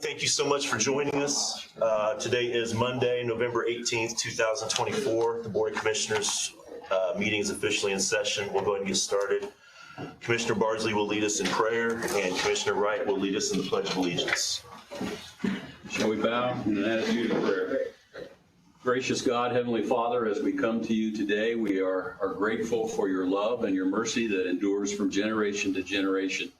thank you so much for joining us. Today is Monday, November 18th, 2024. The Board of Commissioners meeting is officially in session. We'll go ahead and get started. Commissioner Bardsley will lead us in prayer, and Commissioner Wright will lead us in the Pledge of Allegiance. Shall we bow in an attitude of prayer? Gracious God, Heavenly Father, as we come to you today, we are grateful for your love and your mercy that endures from generation to generation.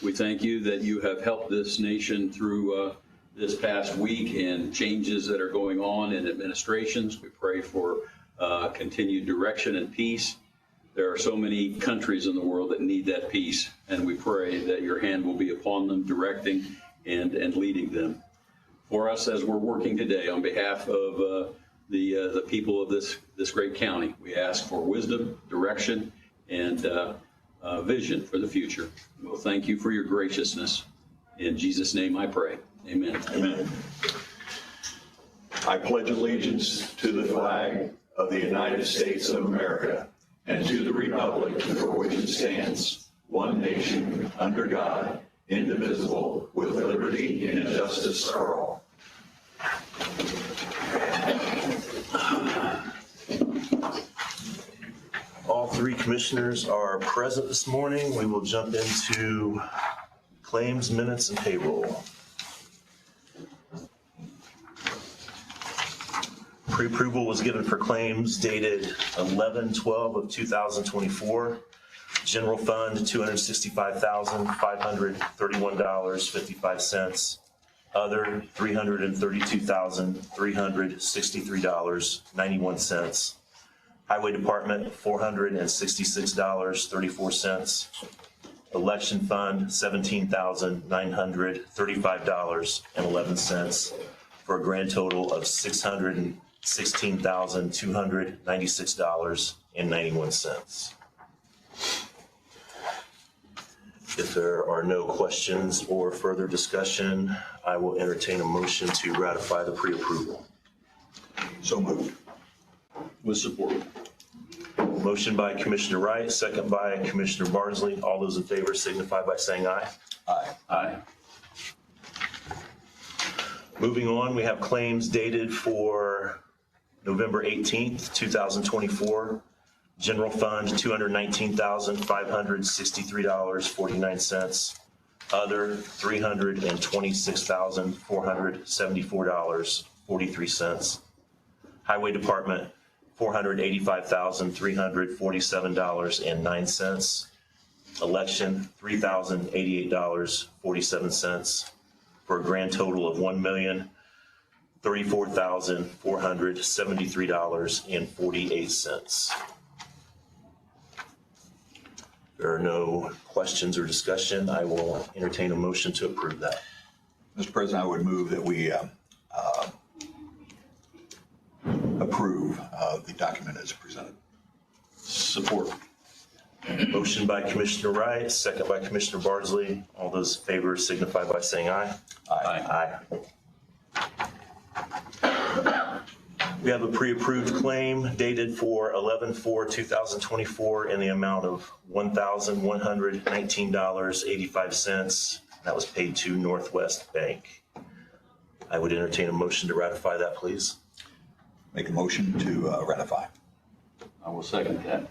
We thank you that you have helped this nation through this past week and changes that are going on in administrations. We pray for continued direction and peace. There are so many countries in the world that need that peace, and we pray that your hand will be upon them, directing and leading them. For us, as we're working today on behalf of the people of this great county, we ask for wisdom, direction, and vision for the future. We'll thank you for your graciousness. In Jesus' name I pray. Amen. Amen. I pledge allegiance to the flag of the United States of America and to the republic for which it stands, one nation, under God, indivisible, with liberty and justice for all. All three commissioners are present this morning. We will jump into claims, minutes, and payroll. Pre-approval was given for claims dated 11/12 of 2024. General fund, $265,531.55. Other, $332,363.91. Highway Department, $466.34. Election Fund, $17,935.11, for a grand total of $616,296.91. If there are no questions or further discussion, I will entertain a motion to ratify the pre-approval. So moved. With support. Motion by Commissioner Wright, second by Commissioner Bardsley. All those in favor signify by saying aye. Aye. Aye. Moving on, we have claims dated for November 18th, 2024. General Fund, $219,563.49. Other, $326,474.43. Highway Department, $485,347.09. Election, $3,088.47, for a grand total of $1,034,473.48. There are no questions or discussion. I will entertain a motion to approve that. Mr. President, I would move that we approve the document as presented. Support. Motion by Commissioner Wright, second by Commissioner Bardsley. All those in favor signify by saying aye. Aye. Aye. We have a pre-approved claim dated for 11/4/2024 in the amount of $1,119.85. That was paid to Northwest Bank. I would entertain a motion to ratify that, please. Make a motion to ratify. I will second that.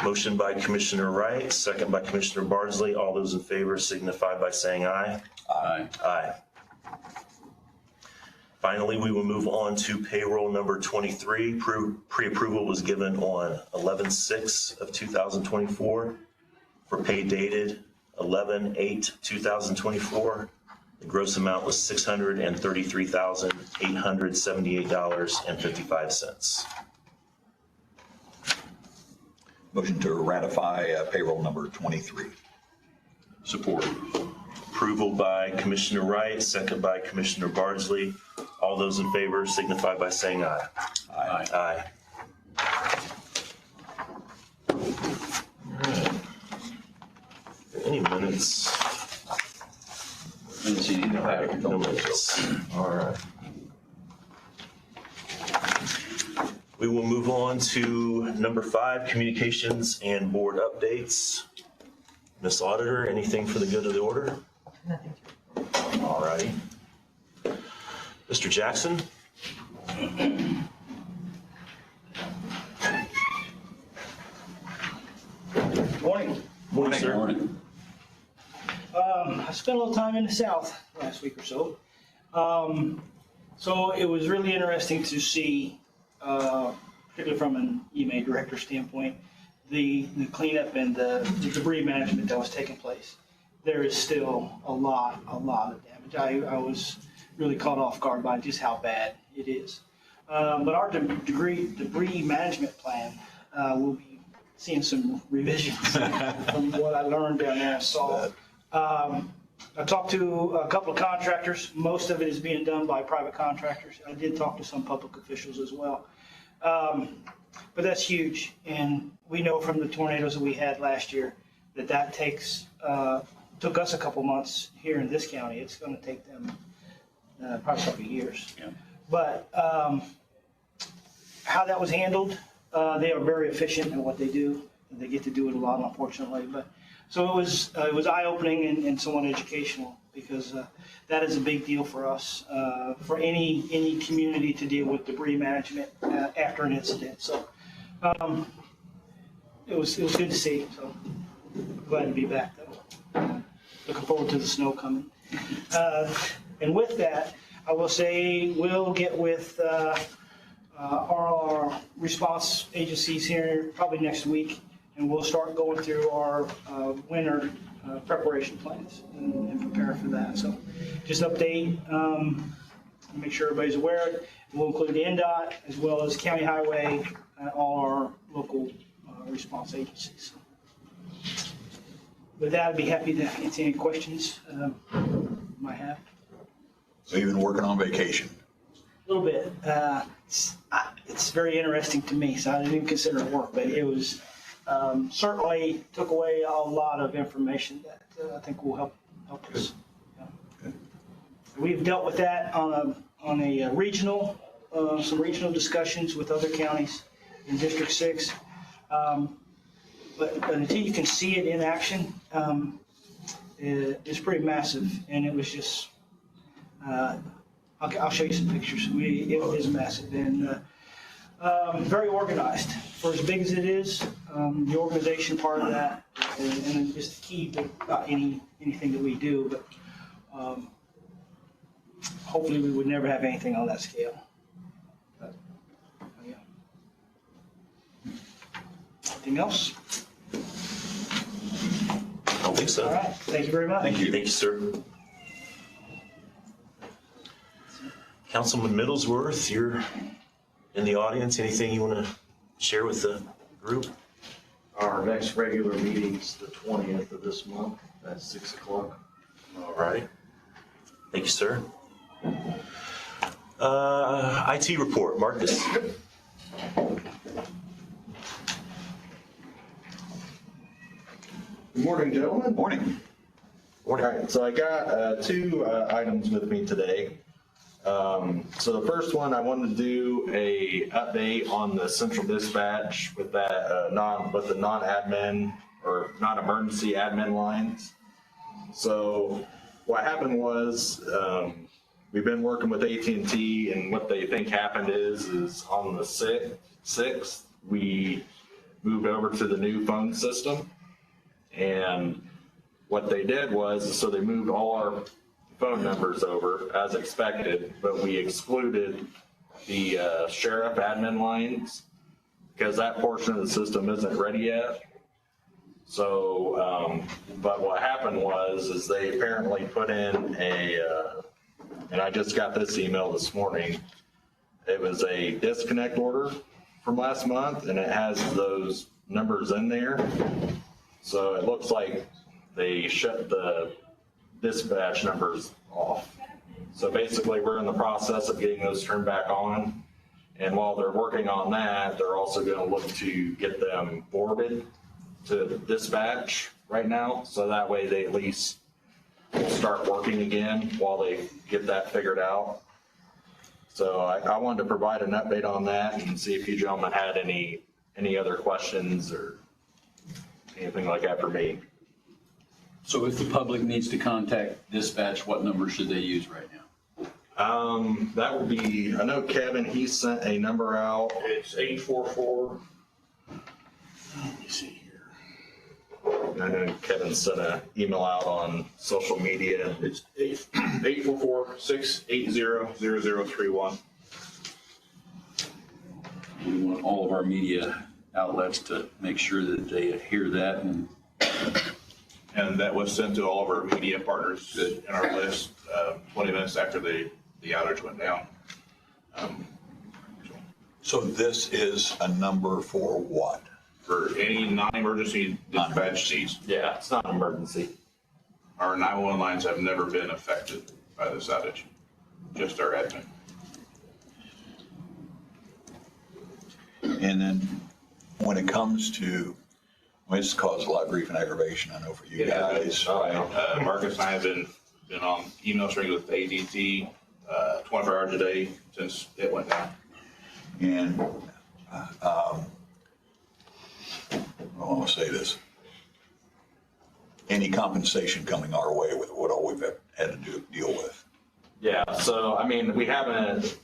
Motion by Commissioner Wright, second by Commissioner Bardsley. All those in favor signify by saying aye. Aye. Aye. Finally, we will move on to payroll number 23. Pre-approval was given on 11/6 of 2024 for pay dated 11/8/2024. The gross amount was $633,878.55. Motion to ratify payroll number 23. Support. Approval by Commissioner Wright, second by Commissioner Bardsley. All those in favor signify by saying aye. Aye. Aye. All right. Any minutes? Didn't see any back. No minutes. All right. We will move on to number 5, communications and board updates. Ms. Auditor, anything for the good of the order? Nothing. All righty. Mr. Jackson? Morning. Morning, sir. Morning. I spent a little time in the South last week or so. So it was really interesting to see, particularly from an EMA director standpoint, the cleanup and the debris management that was taking place. There is still a lot of damage. I was really caught off guard by just how bad it is. But our debris management plan will be seeing some revisions from what I learned down there and saw. I talked to a couple of contractors. Most of it is being done by private contractors. I did talk to some public officials as well. But that's huge. And we know from the tornadoes that we had last year that took us a couple months here in this county. It's going to take them probably a couple of years. Yeah. But how that was handled, they are very efficient in what they do. They get to do it a lot, unfortunately. But so it was eye-opening and somewhat educational, because that is a big deal for us, for any community to deal with debris management after an incident. So it was good to see. So glad to be back though. Looking forward to the snow coming. And with that, I will say we'll get with our response agencies here probably next week, and we'll start going through our winter preparation plans and prepare for that. So just update, make sure everybody's aware. We'll include the NDOT as well as County Highway and all our local response agencies. With that, I'd be happy to answer any questions you might have. So you've been working on vacation? A little bit. It's very interesting to me, so I didn't even consider it work, but it was certainly took away a lot of information that I think will help us. Yeah. We've dealt with that on a regional, some regional discussions with other counties in District 6. But until you can see it in action, it's pretty massive, and it was just. I'll show you some pictures. It is massive and very organized. For as big as it is, the organization part of that, and just the key to anything that we do. But hopefully, we would never have anything on that scale. But, yeah. Anything else? I don't think so. All right. Thank you very much. Thank you, sir. Councilman Middlesworth, you're in the audience. Anything you want to share with the group? Our next regular meeting's the 20th of this month at 6 o'clock. All right. Thank you, sir. IT report, Marcus. Good morning, gentlemen. Morning. All right, so I got two items with me today. So the first one, I wanted to do a update on the central dispatch with that the non-admin or non-emergency admin lines. So what happened was we've been working with AT&T, and what they think happened is on the 6th we moved over to the new phone system, and what they did was, so they moved all our phone numbers over as expected, but we excluded the sheriff admin lines because that portion of the system isn't ready yet. So, but what happened was they apparently put in and I just got this email this morning. It was a disconnect order from last month, and it has those numbers in there. So it looks like they shut the dispatch numbers off. So basically, we're in the process of getting those turned back on. And while they're working on that, they're also going to look to get them forwarded to dispatch right now. So that way they at least will start working again while they get that figured out. So I wanted to provide an update on that and see if you gentlemen had any other questions or anything like that for me. So if the public needs to contact dispatch, what number should they use right now? That would be, I know Kevin, he sent a number out. It's 844. Let me see here. I know Kevin sent an email out on social media. It's 844-680-0031. We want all of our media outlets to make sure that they hear that. And that was sent to all of our media partners in our list 20 minutes after the outage went down. So this is a number for what? For any non-emergency dispatch needs, Yeah, it's not an emergency. our 911 lines have never been affected by this outage, just our admin. And then when it comes to, it's caused a lot of grief and aggravation, I know, for you guys, right? Marcus and I have been on email string with AT&T 24 hours a day since it went down. And I want to say this. Any compensation coming our way with what all we've had to deal with? Yeah, so, I mean, we haven't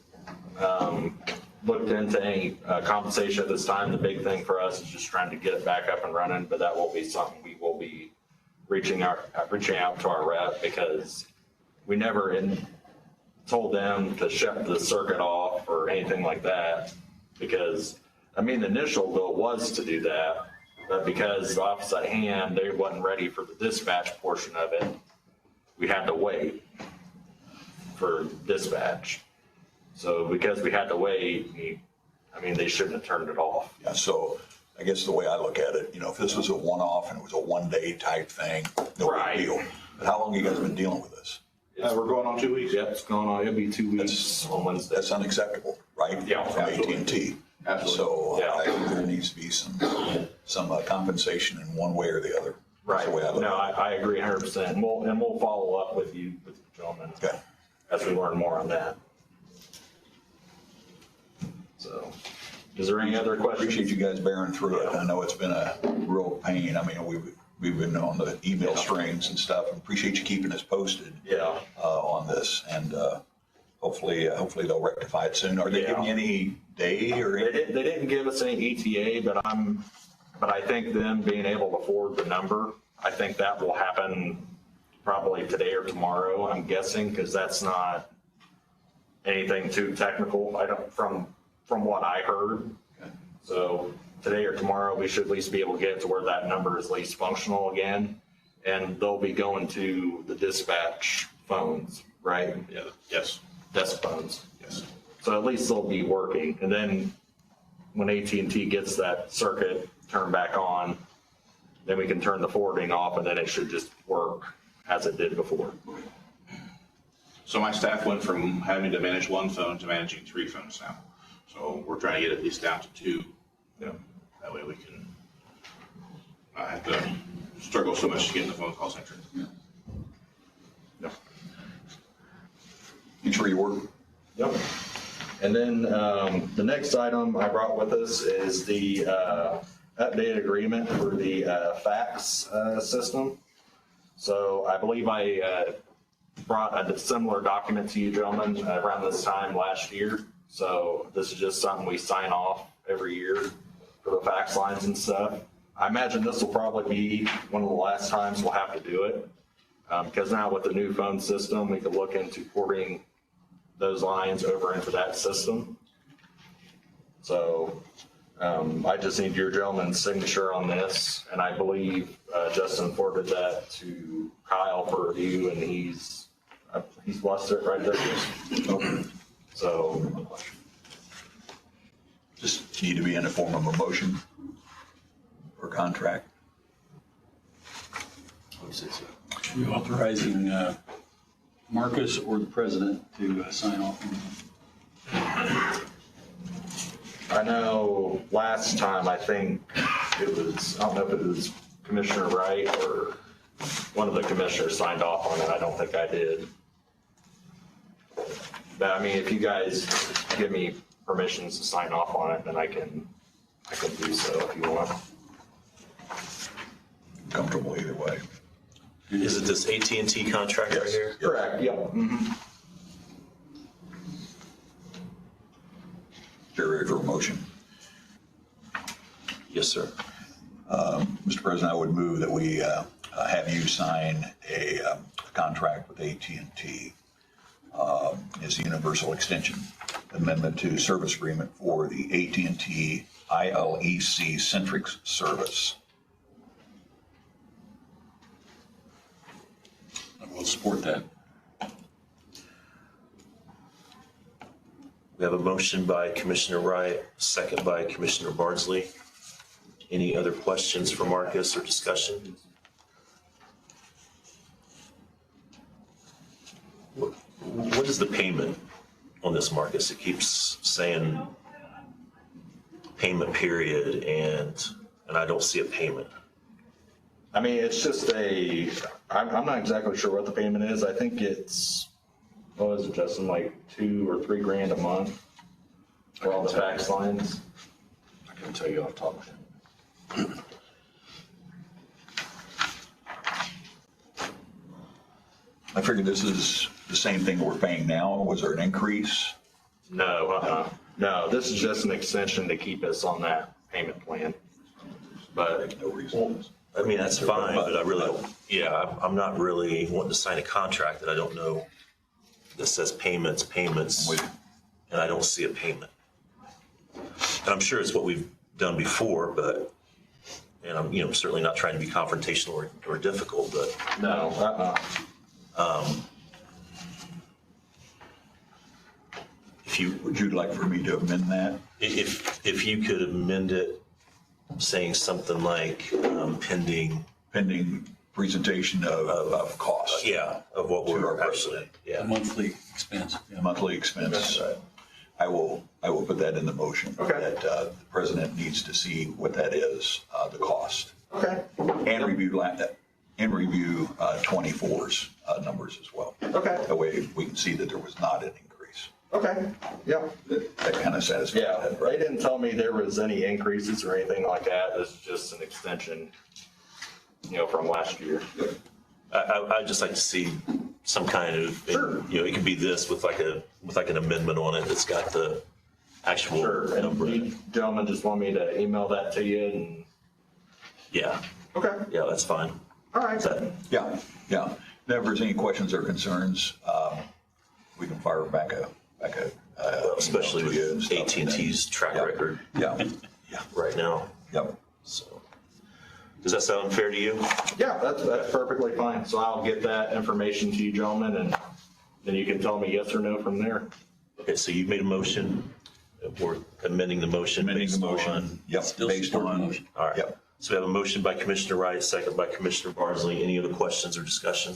looked into any compensation at this time. The big thing for us is just trying to get it back up and running, but that will be something we will be reaching out to our rep, because we never told them to shut the circuit off or anything like that, because, I mean, the initial bill was to do that, but because the office at hand, they wasn't ready for the dispatch portion of it, we had to wait for dispatch. So because we had to wait, I mean, they shouldn't have turned it off. Yeah, so I guess the way I look at it, if this was a one-off and it was a one-day type thing, no Right. big deal. But how long have you guys been dealing with this? We're going on 2 weeks. Yep, it's going on, it'll be 2 weeks on Wednesday. That's unacceptable, right? Yeah, From absolutely. AT&T. Absolutely. So Yeah. I think there needs to be some compensation in one way or the other. That's Right, the way I look no, at it. I agree 100%, and we'll follow up with you, with the gentleman, Okay. as we learn more on that. So, is there any other questions? Appreciate you guys bearing through it. I know it's been a real pain. I mean, we've been on the email strings and stuff, and appreciate you keeping us posted Yeah, on this. And hopefully they'll rectify it soon. Are they Yeah. giving you any day or they anything? didn't give us any ETA, but I think them being able to forward the number, I think that will happen probably today or tomorrow, I'm guessing, because that's not anything too technical, from what I heard. So today or tomorrow, we should at least be able to get it to where that number is at least functional again. And they'll be going to the dispatch phones, right? Yeah, yes, Desk phones. yes. So at least they'll be working. And then when AT&T gets that circuit turned back on, then we can turn the forwarding off, and then it should just work as it did before. So my staff went from having to manage one phone to managing 3 phones now. So we're trying to get at least down to 2. That way we can not have to struggle so much to get in the phone call center. Thanks for your work. Yep. And then the next item I brought with us is the updated agreement for the fax system. So I believe I brought a similar document to you gentlemen around this time last year. So this is just something we sign off every year for the fax lines and stuff. I imagine this will probably be one of the last times we'll have to do it. Because now with the new phone system, we could look into porting those lines over into that system. So I just need your gentleman's signature on this, and I believe Justin forwarded that to Kyle for review, and he's blessed it right there. So Just need to be in the form of a motion or contract. We authorizing Marcus or the president to sign off on I know last time, I think it was, I don't know if it was Commissioner Wright or one of the commissioners signed off on it. I don't think I did. But I mean, if you guys give me permissions to sign off on it, then I can do so if you want. Comfortable either way. Is it this AT&T contract right here? Correct, yep. Chair ready for a motion? Yes, sir. Mr. President, I would move that we have you sign a contract with AT&T as the Universal Extension Amendment to Service Agreement for the AT&T ILEC Centrics service. I will support that. We have a motion by Commissioner Wright, second by Commissioner Bardsley. Any other questions for Marcus or discussion? What is the payment on this, Marcus? It keeps saying payment period and I don't see a payment. I mean, it's just I'm not exactly sure what the payment is. I think it's, what is it, Justin, like $2 or $3 grand a month for all the fax lines? I can tell you off the top of my head. I figured this is the same thing we're paying now. Was there an increase? No, no, this is just an extension to keep us on that payment plan. But No reason. I mean, that's fine, but I really don't, I'm not really wanting to sign a contract that I don't know that says payments, and I don't see a payment. And I'm sure it's what we've done before, but, and I'm, certainly not trying to be confrontational or difficult, but. no, Would you like for me to amend that? If you could amend it, saying something like pending. Pending presentation of cost. Of what To we're our actually, A monthly expense. Monthly expense. I will put that in the motion. Okay. That the president needs to see what that is, the cost. okay, And review 24's numbers as well. okay, That way we can see that there was not an increase. okay, yeah. That kind of satisfies Yeah, that, they right? didn't tell me there was any increases or anything like that. This is just an extension, from last year. I'd just like to see some kind of, Sure. it could be this with like an amendment on it that's got the actual Sure, and number. you gentlemen just want me to email that to you and? Yeah, Okay, that's fine. all right. Is that, Yeah. If there's any questions or concerns, we can fire back a especially email to you and with stuff, and then- AT&T's track Yeah. record Yeah, right now. yep. So, does that sound fair to you? Yeah, that's perfectly fine. So I'll get that information to you gentlemen and then you can tell me yes or no from there. Okay, so you made a motion. We're amending the motion. Amending the based motion, on- yep, Still based support the on. motion. All right. Yep. So we have a motion by Commissioner Wright, second by Commissioner Bardsley. Any other questions or discussion?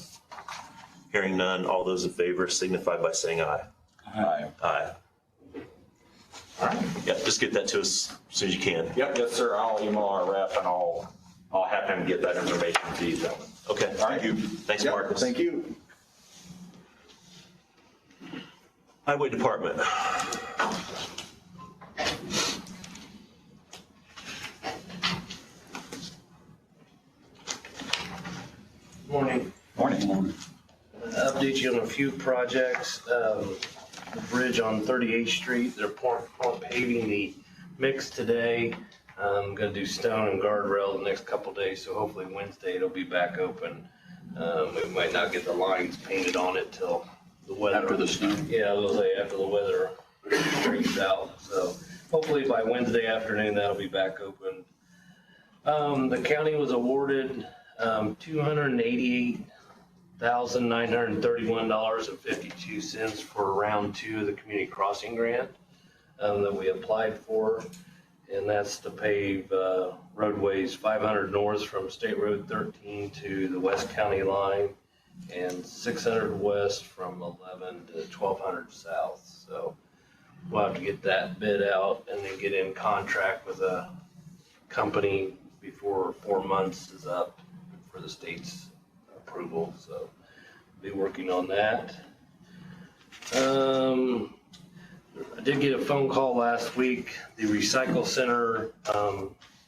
Hearing none, all those in favor signify by saying aye. Aye. Aye. All right. Yeah, just get that to us as soon as you can. Yep, yes, sir. I'll email our rep and I'll have him get that information to you gentlemen. Okay. All right. Thanks, Yep, Marcus. Thank you. Highway Department. Morning. Morning. Update you on a few projects. The bridge on 38th Street, they're paving the mix today. I'm gonna do stone and guardrail the next couple days, so hopefully Wednesday it'll be back open. We might not get the lines painted on it till the weather. After the snow. Yeah, I was gonna say after the weather straightens out, so hopefully by Wednesday afternoon, that'll be back open. The county was awarded $288,931.52 for round 2 of the community crossing grant that we applied for. And that's to pave roadways 500 north from State Road 13 to the West County line and 600 west from 11 to 1200 south. So we'll have to get that bid out and then get in contract with a company before 4 months is up for the state's approval. So be working on that. I did get a phone call last week. The recycle center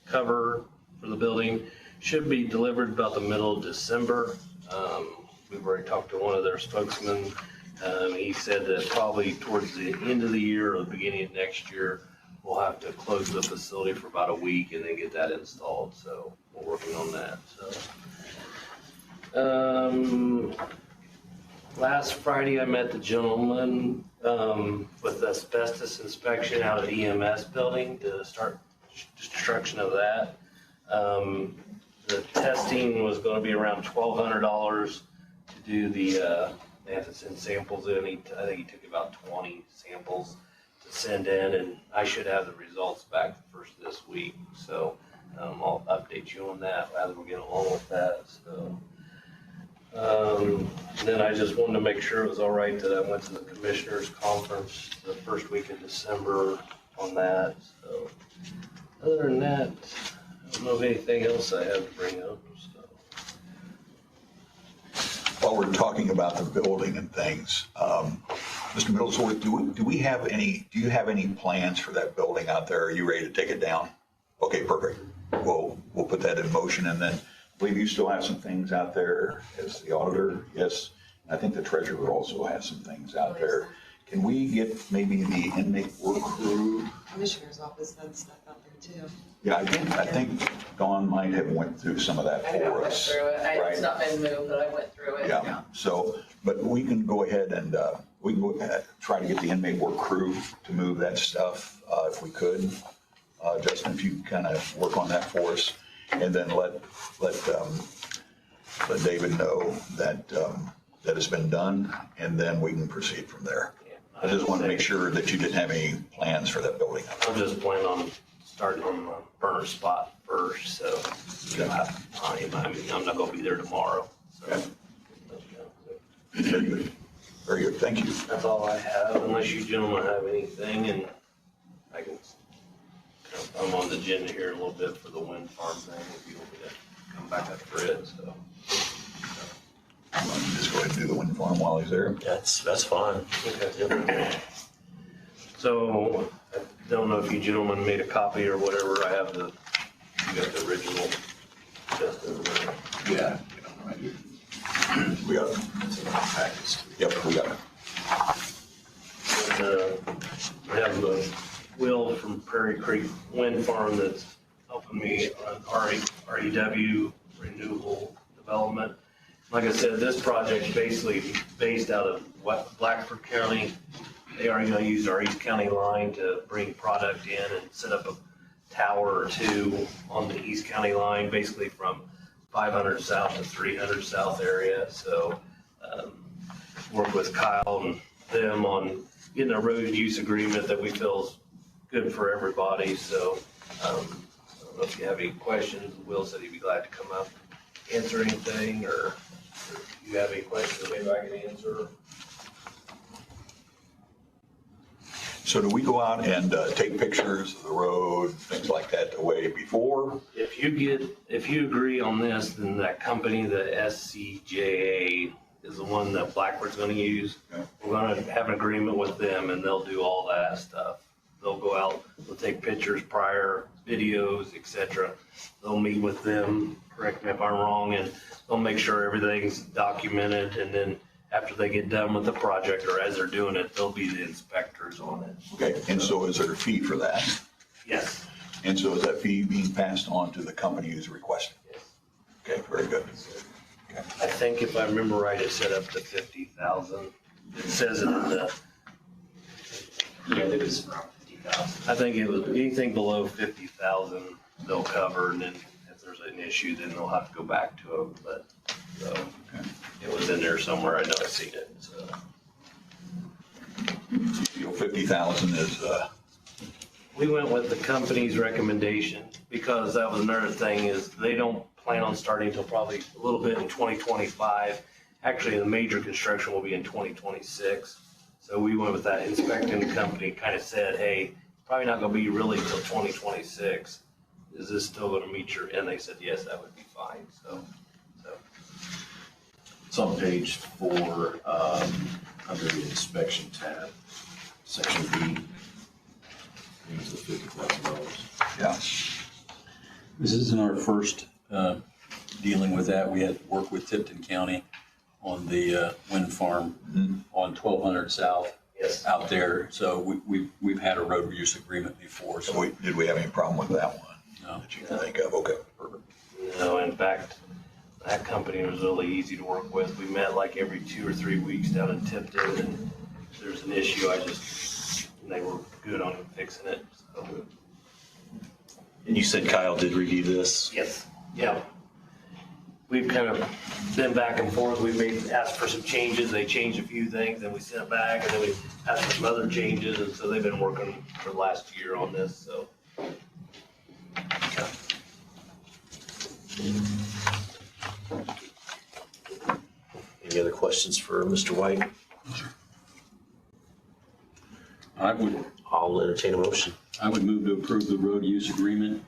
cover for the building should be delivered about the middle of December. We've already talked to one of their spokesmen. He said that probably towards the end of the year or the beginning of next year, we'll have to close the facility for about a week and then get that installed. So we're working on that, so. Last Friday, I met the gentleman with asbestos inspection out at EMS building to start construction of that. The testing was going to be around $1,200 to do the, they have to send samples in. I think he took about 20 samples to send in, and I should have the results back first this week. So I'll update you on that as we get along with that. So. Then I just wanted to make sure it was all right that I went to the commissioners conference the first week of December on that. So other than that, I don't know of anything else I have to bring up. So. While we're talking about the building and things, Mr. Middlesworth, do you have any plans for that building out there? Are you ready to take it down? Okay, perfect. We'll put that in motion, and then I believe you still have some things out there as the auditor. Yes. I think the treasurer also has some things out there. Can we get maybe the inmate work crew? Commissioner's office had stuff out there too. Yeah, I think Dawn might have went through some of that I think I for went us. through it. Right? It's not been moved, but I went through it. Yeah, so, but we can go ahead and, we can try to get the inmate work crew to move that stuff, if we could. Justin, if you kind of work on that for us, and then let David know that, that it's been done, and then we can proceed from there. I just want to make sure that you didn't have any plans for that building. I'm just planning on starting on the burner spot first, so you'll have time. I mean, I'm not gonna be there tomorrow. So. Okay. Very good. Very good. Thank you. That's all I have, unless you gentlemen have anything, and I can, I'm on the agenda here a little bit for the wind farm thing, if you want me to come back up for it, so. Just go ahead and do the wind farm while he's there. That's fine. Okay. So, I don't know if you gentlemen made a copy or whatever. I have you got the original. Yeah. We got it. Yep, we got it. And, I have the Will from Prairie Creek Wind Farm that's helping me on REW, Renewable Development. Like I said, this project's basically based out of Blackford County. They are going to use our East County line to bring product in and set up a tower or two on the East County line, basically from 500 South to 300 South area. So work with Kyle and them on getting a road use agreement that we feel is good for everybody. So I don't know if you have any questions. Will said he'd be glad to come up, answer anything, or if you have any questions, maybe I can answer. So do we go out and take pictures of the road, things like that, the way before? If you agree on this, then that company, the SCJA, is the one that Blackford's gonna use. Okay. We're gonna have an agreement with them, and they'll do all that stuff. They'll go out, they'll take pictures prior, videos, etc. They'll meet with them, correct me if I'm wrong, and they'll make sure everything's documented, and then after they get done with the project, or as they're doing it, they'll be the inspectors on it. Okay, and so is there a fee for that? Yes. And so is that fee being passed on to the company who's requesting? Yes. Okay, very good. Okay. I think if I remember right, it said up to 50,000. It says it in the. Yeah, it was around 50,000. I think it was anything below 50,000 they'll cover, and then if there's an issue, then they'll have to go back to them. But so it was in there somewhere. I know I've seen it. So. You know, 50,000 is, We went with the company's recommendation because that was another thing is they don't plan on starting until probably a little bit in 2025. Actually, the major construction will be in 2026. So we went with that inspecting company, kind of said, hey, probably not going to be really until 2026. Is this still going to meet your, and they said, yes, that would be fine. So. It's on page 4, under the inspection tab, section B. It's the $50,000. yeah. This isn't our first dealing with that. We had to work with Tipton County on the wind farm on 1200 South. Yes, Yes. out there. So we've had a road use agreement before, so. Did we have any problem with that one? No. That you can think of? Okay, perfect. No, in fact, that company was really easy to work with. We met like every 2 or 3 weeks down in Tipton, and if there's an issue, and they were good on fixing it. So. And you said Kyle did review this? Yes. Yeah. We've kind of been back and forth. We've asked for some changes. They changed a few things, and we sent it back, and then we asked for some other changes, and so they've been working for the last year on this, so. Any other questions for Mr. White? I'll entertain a motion. I would move to approve the road use agreement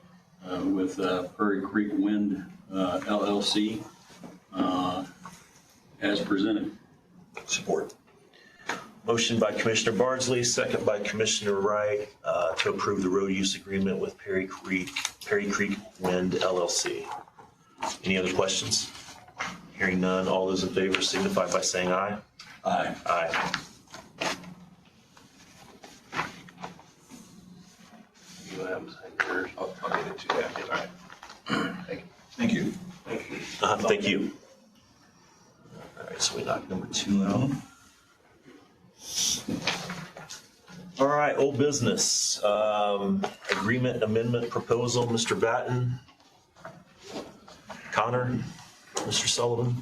with Prairie Creek Wind LLC as presented. Support. Motion by Commissioner Bardsley, second by Commissioner Wright, to approve the road use agreement with Prairie Creek Wind LLC. Any other questions? Hearing none, all those in favor signify by saying aye. Aye. Aye. You haven't signed yours. I'll get it to you. All right. Thank you. Thank you. Thank you. All right, so we knocked number 2 out. All right, old business. Agreement amendment proposal, Mr. Battin. Connor, Mr. Sullivan.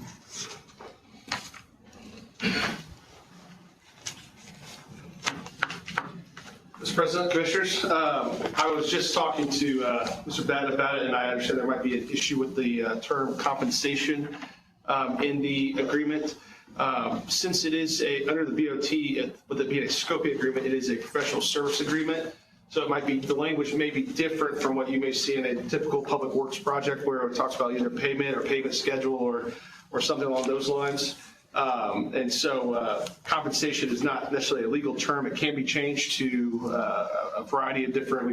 Mr. President, Commissioners, I was just talking to Mr. Battin about it, and I understand there might be an issue with the term compensation in the agreement. Since it is under the BOT, with it being a scoping agreement, it is a professional service agreement. So it might be, the language may be different from what you may see in a typical public works project where it talks about either payment or payment schedule or something along those lines. And so compensation is not necessarily a legal term. It can be changed to a variety of different,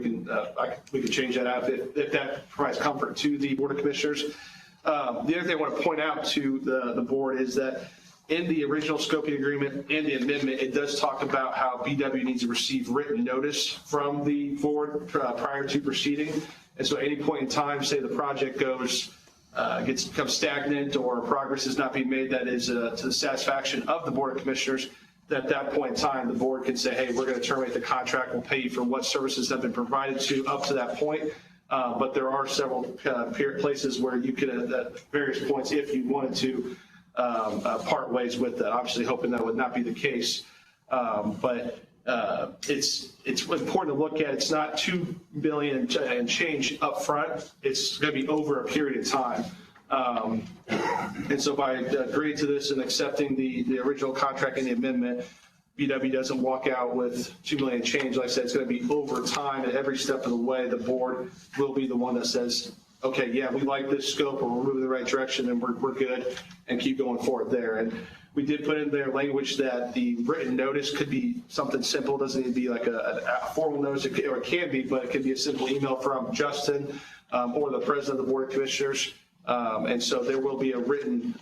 we could change that out if that provides comfort to the Board of Commissioners. The other thing I want to point out to the board is that in the original scoping agreement and the amendment, it does talk about how BW needs to receive written notice from the board prior to proceeding. And so at any point in time, say the project becomes stagnant or progress is not being made that is to the satisfaction of the Board of Commissioners, that at that point in time, the board can say, hey, we're going to terminate the contract. We'll pay you for what services have been provided to up to that point. But there are several places where you could, at various points, if you wanted to, part ways with that. Obviously, hoping that would not be the case. But it's important to look at. It's not $2 billion and change up front. It's going to be over a period of time. And so by agreeing to this and accepting the original contract and the amendment, BW doesn't walk out with $2 million change. Like I said, it's going to be over time, and every step of the way, the board will be the one that says, okay, yeah, we like this scope, or we're moving in the right direction, and we're good, and keep going forward there. And we did put in there language that the written notice could be something simple. It doesn't need to be like a formal notice, or it can be, but it can be a simple email from Justin or the president of the Board of Commissioners. And so there will be a written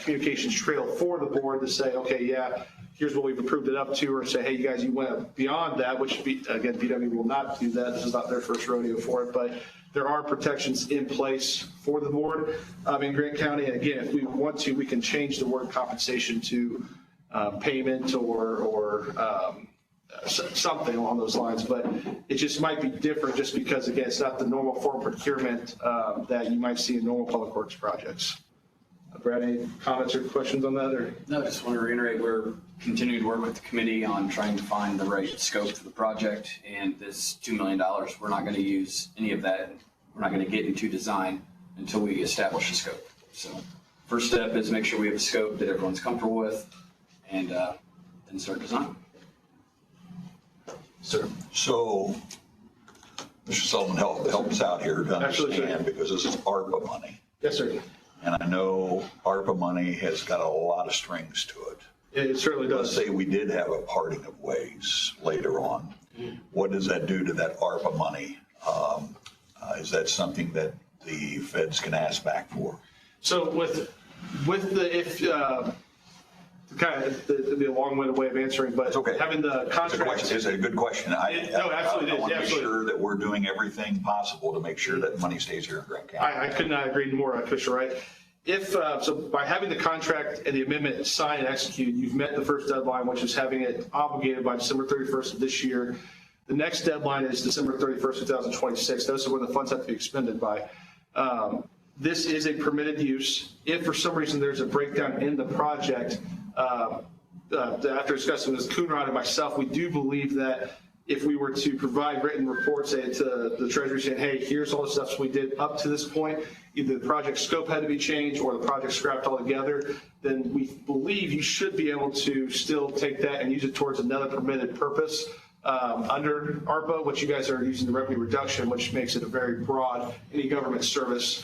communications trail for the board to say, okay, yeah, here's what we've approved it up to, or say, hey, you guys, you went beyond that, which, again, BW will not do that. This is not their first rodeo for it, but there are protections in place for the board in Grant County. And again, if we want to, we can change the word compensation to payment or something along those lines, but it just might be different just because, again, it's not the normal form of procurement that you might see in normal public works projects. Brad, any comments or questions on that? Or? No, just want to reiterate, we're continuing to work with the committee on trying to find the right scope for the project, and this $2 million, we're not going to use any of that. We're not going to get into design until we establish a scope. So first step is make sure we have a scope that everyone's comfortable with, and then start design. Sir. So, Mr. Sullivan, help us out here to understand, because this is ARPA money. Yes, sir. And I know ARPA money has got a lot of strings to it. It certainly does. Let's say we did have a parting of ways later on. What does that do to that ARPA money? Is that something that the feds can ask back for? So with the, kind of, it'd be a long-winded way of answering, but It's okay. having the It's a contract. question. It's a good question. No, absolutely it is. I want to be Absolutely. sure that we're doing everything possible to make sure that money stays here in Grant County. I could not agree more, Commissioner Wright. If, so by having the contract and the amendment signed and executed, you've met the first deadline, which is having it obligated by December 31st of this year. The next deadline is December 31st, 2026. Those are when the funds have to be expended by. This is a permitted use. If for some reason there's a breakdown in the project, after discussing with Coonrod and myself, we do believe that if we were to provide written reports, say, to the Treasury saying, hey, here's all the steps we did up to this point, either the project scope had to be changed or the project scrapped altogether, then we believe you should be able to still take that and use it towards another permitted purpose under ARPA, which you guys are using the revenue reduction, which makes it a very broad, any government service.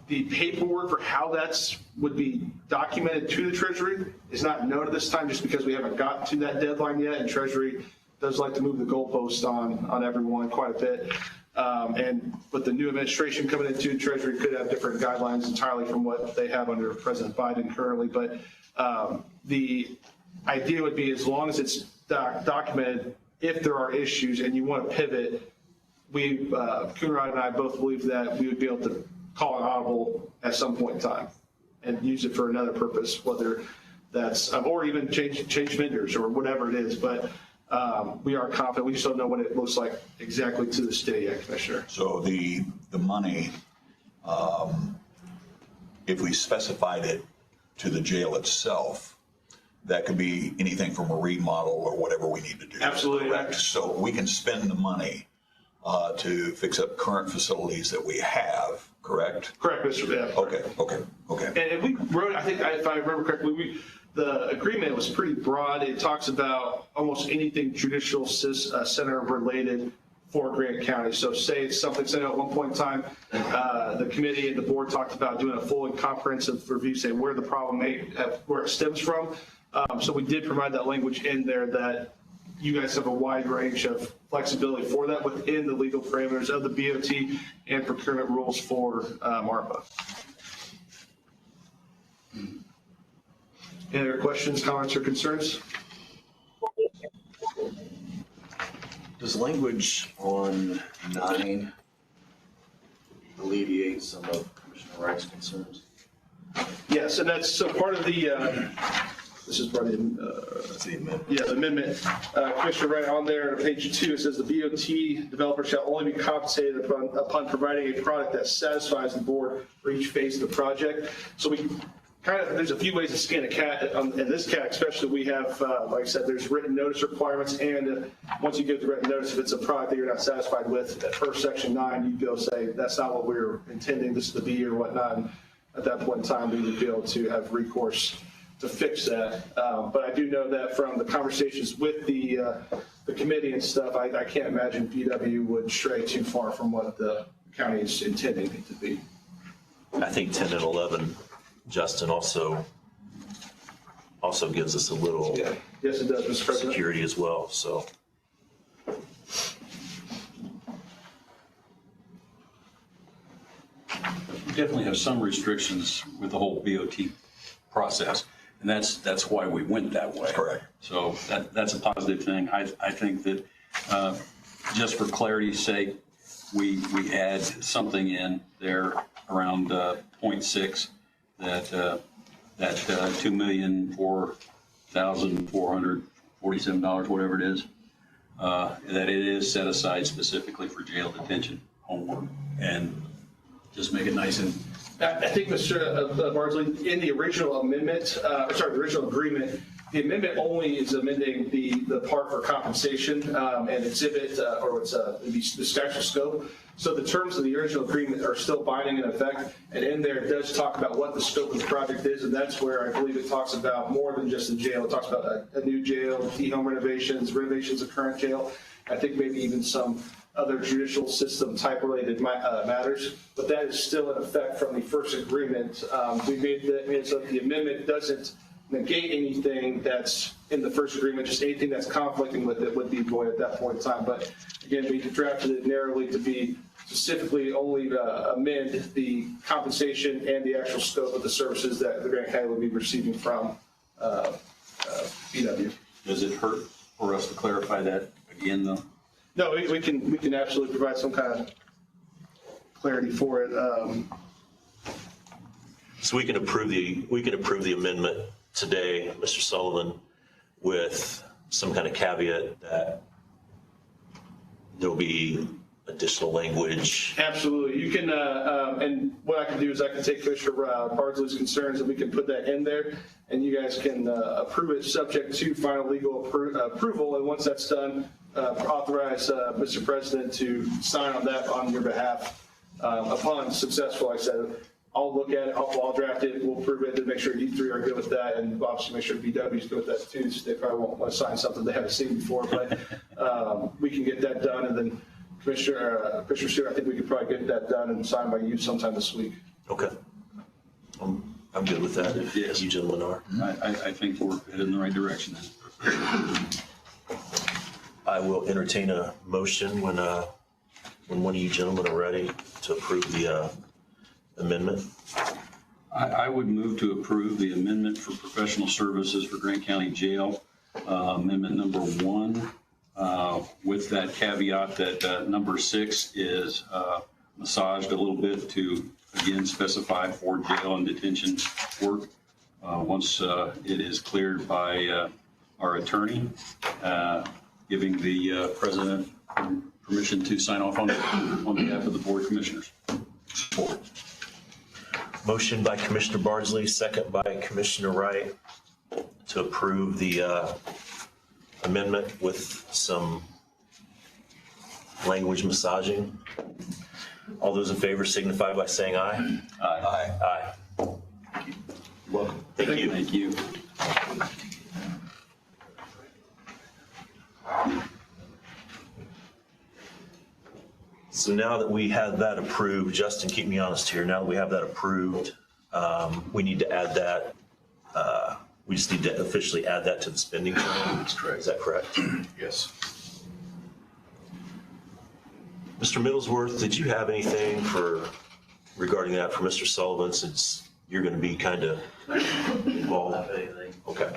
The paperwork for how that's would be documented to the Treasury is not known at this time, just because we haven't got to that deadline yet, and Treasury does like to move the goalpost on everyone quite a bit. And with the new administration coming into Treasury could have different guidelines entirely from what they have under President Biden currently. But the idea would be, as long as it's documented, if there are issues and you want to pivot, Coonrod and I both believe that we would be able to call an audible at some point in time and use it for another purpose, whether that's, or even change vendors or whatever it is. But we are confident. We just don't know what it looks like exactly to this day yet, Commissioner. So the money, if we specified it to the jail itself, that could be anything from a remodel or whatever we need to do. Absolutely. Correct? So we can spend the money to fix up current facilities that we have, correct? Correct, Mr. Yeah. Okay. And we wrote, I think, if I remember correctly, the agreement was pretty broad. It talks about almost anything judicial center related for Grant County. So say it's something, say at one point in time, the committee and the board talked about doing a full and comprehensive review, saying where the problem where it stems from. So we did provide that language in there that you guys have a wide range of flexibility for that within the legal parameters of the BOT and procurement rules for ARPA. Any other questions, comments, or concerns? Does language on 9 alleviate some of Commissioner Wright's concerns? Yes, and that's so part of the, this is part of the amendment. Yeah, the amendment. Commissioner Wright, on there, on page 2, it says the BOT developer shall only be compensated upon providing a product that satisfies the board for each phase of the project. So we kind of, there's a few ways to skin a cat. In this cat especially, we have, like I said, there's written notice requirements, and once you give the written notice, if it's a product that you're not satisfied with, at first section 9, you'd go say, that's not what we were intending this to be or whatnot. And at that point in time, we would be able to have recourse to fix that. But I do know that from the conversations with the committee and stuff, I can't imagine PW would stray too far from what the county is intending it to be. I think 10 and 11, Justin, also gives us a little Yes, it does, Mr. President. security as well, so. We definitely have some restrictions with the whole BOT process, and that's why we went that way. Correct. So that's a positive thing. I think that just for clarity's sake, we add something in there around 0.6 that $2,004,447, whatever it is, that it is set aside specifically for jail detention homework, and just make it nice and. I think, Mr. Bardsley, in the original amendment, the original agreement, the amendment only is amending the part for compensation and exhibit, or it's the statute scope. So the terms of the original agreement are still binding in effect, and in there it does talk about what the scope of the project is, and that's where I believe it talks about more than just the jail. It talks about a new jail, home renovations of current jail. I think maybe even some other judicial system type related matters, but that is still in effect from the first agreement. We made that so the amendment doesn't negate anything that's in the first agreement, just anything that's conflicting with it would be void at that point in time. But again, we drafted it narrowly to be specifically only amend the compensation and the actual scope of the services that the Grant County would be receiving from BW. Does it hurt for us to clarify that again, though? No, we can absolutely provide some kind of clarity for it. So we can approve the amendment today, Mr. Sullivan, with some kind of caveat that there'll be additional language. Absolutely. You can, and what I can do is I can take Commissioner Bardsley's concerns and we can put that in there and you guys can approve it subject to final legal approval. And once that's done, authorize Mr. President to sign on that on your behalf upon successful, like I said. I'll look at it, I'll draft it, we'll approve it, and make sure you three are good with that, and obviously make sure BW's good with that too, so they probably won't want to sign something they haven't seen before, but we can get that done, and then Commissioner Stewart, I think we could probably get that done and signed by you sometime this week. Okay. I'm good with that, if Yes. you gentlemen are. I think we're headed in the right direction. I will entertain a motion when one of you gentlemen are ready to approve the amendment. I would move to approve the amendment for professional services for Grant County Jail, amendment number 1, with that caveat that number 6 is massaged a little bit to, again, specify for jail and detention work. Once it is cleared by our attorney, giving the president permission to sign off on it on behalf of the Board of Commissioners. Support. Motion by Commissioner Bardsley, second by Commissioner Wright to approve the amendment with some language massaging. All those in favor signify by saying aye. Aye. Aye. Welcome. Thank you. Thank you. So now that we have that approved, Justin, keep me honest here, now that we have that approved, we need to add that, we just need to officially add that to the spending plan. That's correct. Is that correct? Yes. Mr. Middlesworth, did you have anything regarding that for Mr. Sullivan, since you're going to be kind of involved? Not anything. Okay.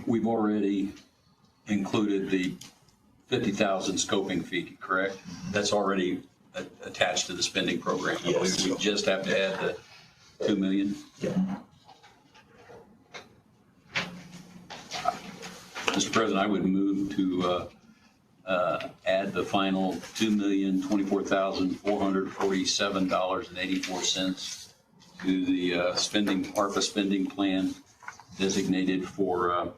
We've already included the 50,000 scoping fee, correct? That's already attached to the spending program. I Yes. believe we just have to add the 2 million. Yeah. Mr. President, I would move to add the final $2,024,447.84 to the ARPA spending plan designated for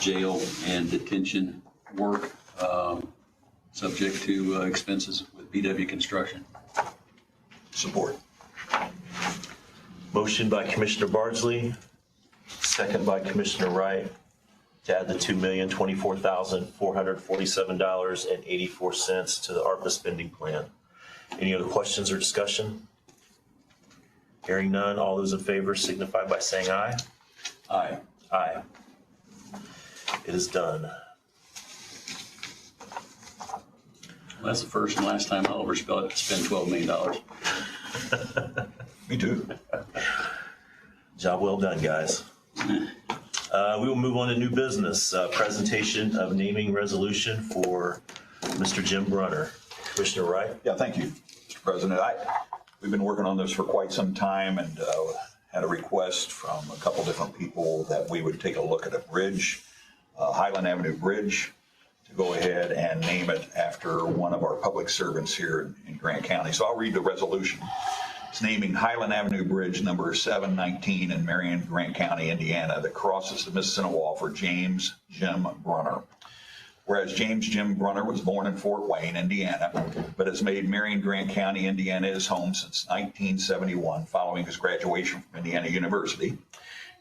jail and detention work, subject to expenses with BW construction. Support. Motion by Commissioner Bardsley, second by Commissioner Wright, to add the $2,024,447.84 to the ARPA spending plan. Any other questions or discussion? Hearing none, all those in favor signify by saying aye. Aye. Aye. It is done. Well, that's the first and last time I'll ever spend $12 million. Me too. Job well done, guys. We will move on to new business. Presentation of naming resolution for Mr. Jim Brunner. Commissioner Wright? Yeah, thank you, Mr. President. We've been working on this for quite some time and had a request from a couple different people that we would take a look at a bridge, Highland Avenue Bridge, to go ahead and name it after one of our public servants here in Grant County. So I'll read the resolution. It's naming Highland Avenue Bridge number 719 in Marion, Grant County, Indiana, that crosses the Mississinawa for James Jim Brunner. Whereas James Jim Brunner was born in Fort Wayne, Indiana, but has made Marion, Grant County, Indiana his home since 1971 following his graduation from Indiana University.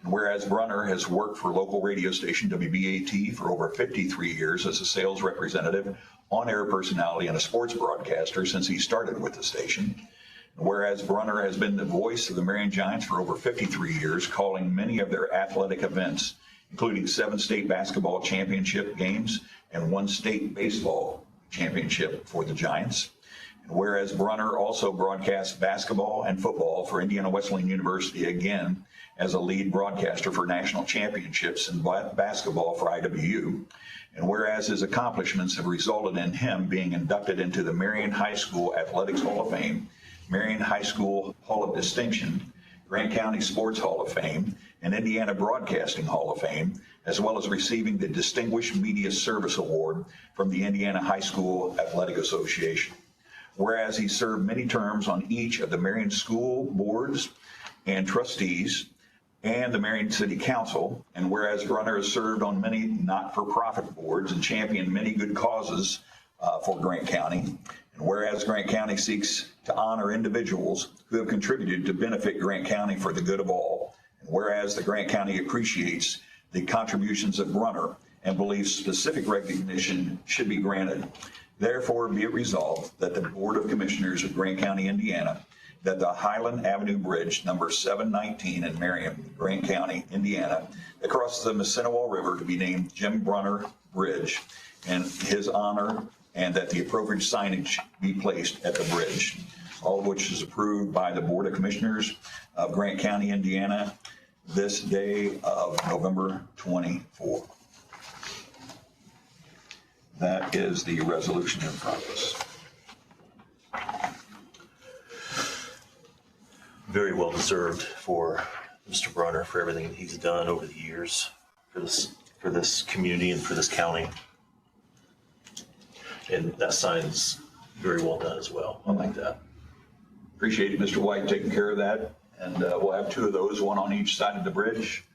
And whereas Brunner has worked for local radio station WBAT for over 53 years as a sales representative, on-air personality, and a sports broadcaster since he started with the station. And whereas Brunner has been the voice of the Marion Giants for over 53 years, calling many of their athletic events, including 7 state basketball championship games and 1 state baseball championship for the Giants. And whereas Brunner also broadcasts basketball and football for Indiana Wesleyan University, again, as a lead broadcaster for national championships in basketball for IWU. And whereas his accomplishments have resulted in him being inducted into the Marion High School Athletics Hall of Fame, Marion High School Hall of Distinction, Grant County Sports Hall of Fame, and Indiana Broadcasting Hall of Fame, as well as receiving the Distinguished Media Service Award from the Indiana High School Athletic Association. Whereas he served many terms on each of the Marion School Boards and Trustees and the Marion City Council, and whereas Brunner has served on many not-for-profit boards and championed many good causes for Grant County, and whereas Grant County seeks to honor individuals who have contributed to benefit Grant County for the good of all, and whereas the Grant County appreciates the contributions of Brunner and believes specific recognition should be granted, therefore be it resolved that the Board of Commissioners of Grant County, Indiana, that the Highland Avenue Bridge, number 719 in Marion, Grant County, Indiana, that crosses the Mississinawa River to be named Jim Brunner Bridge in his honor, and that the appropriate signage be placed at the bridge, all of which is approved by the Board of Commissioners of Grant County, Indiana, this day of November 24. That is the resolution in front of us. Very well deserved for Mr. Brunner for everything that he's done over the years for this community and for this county. And that sign is very well done as well. I like that. Appreciate Mr. White taking care of that. And we'll have two of those, one on each side of the bridge.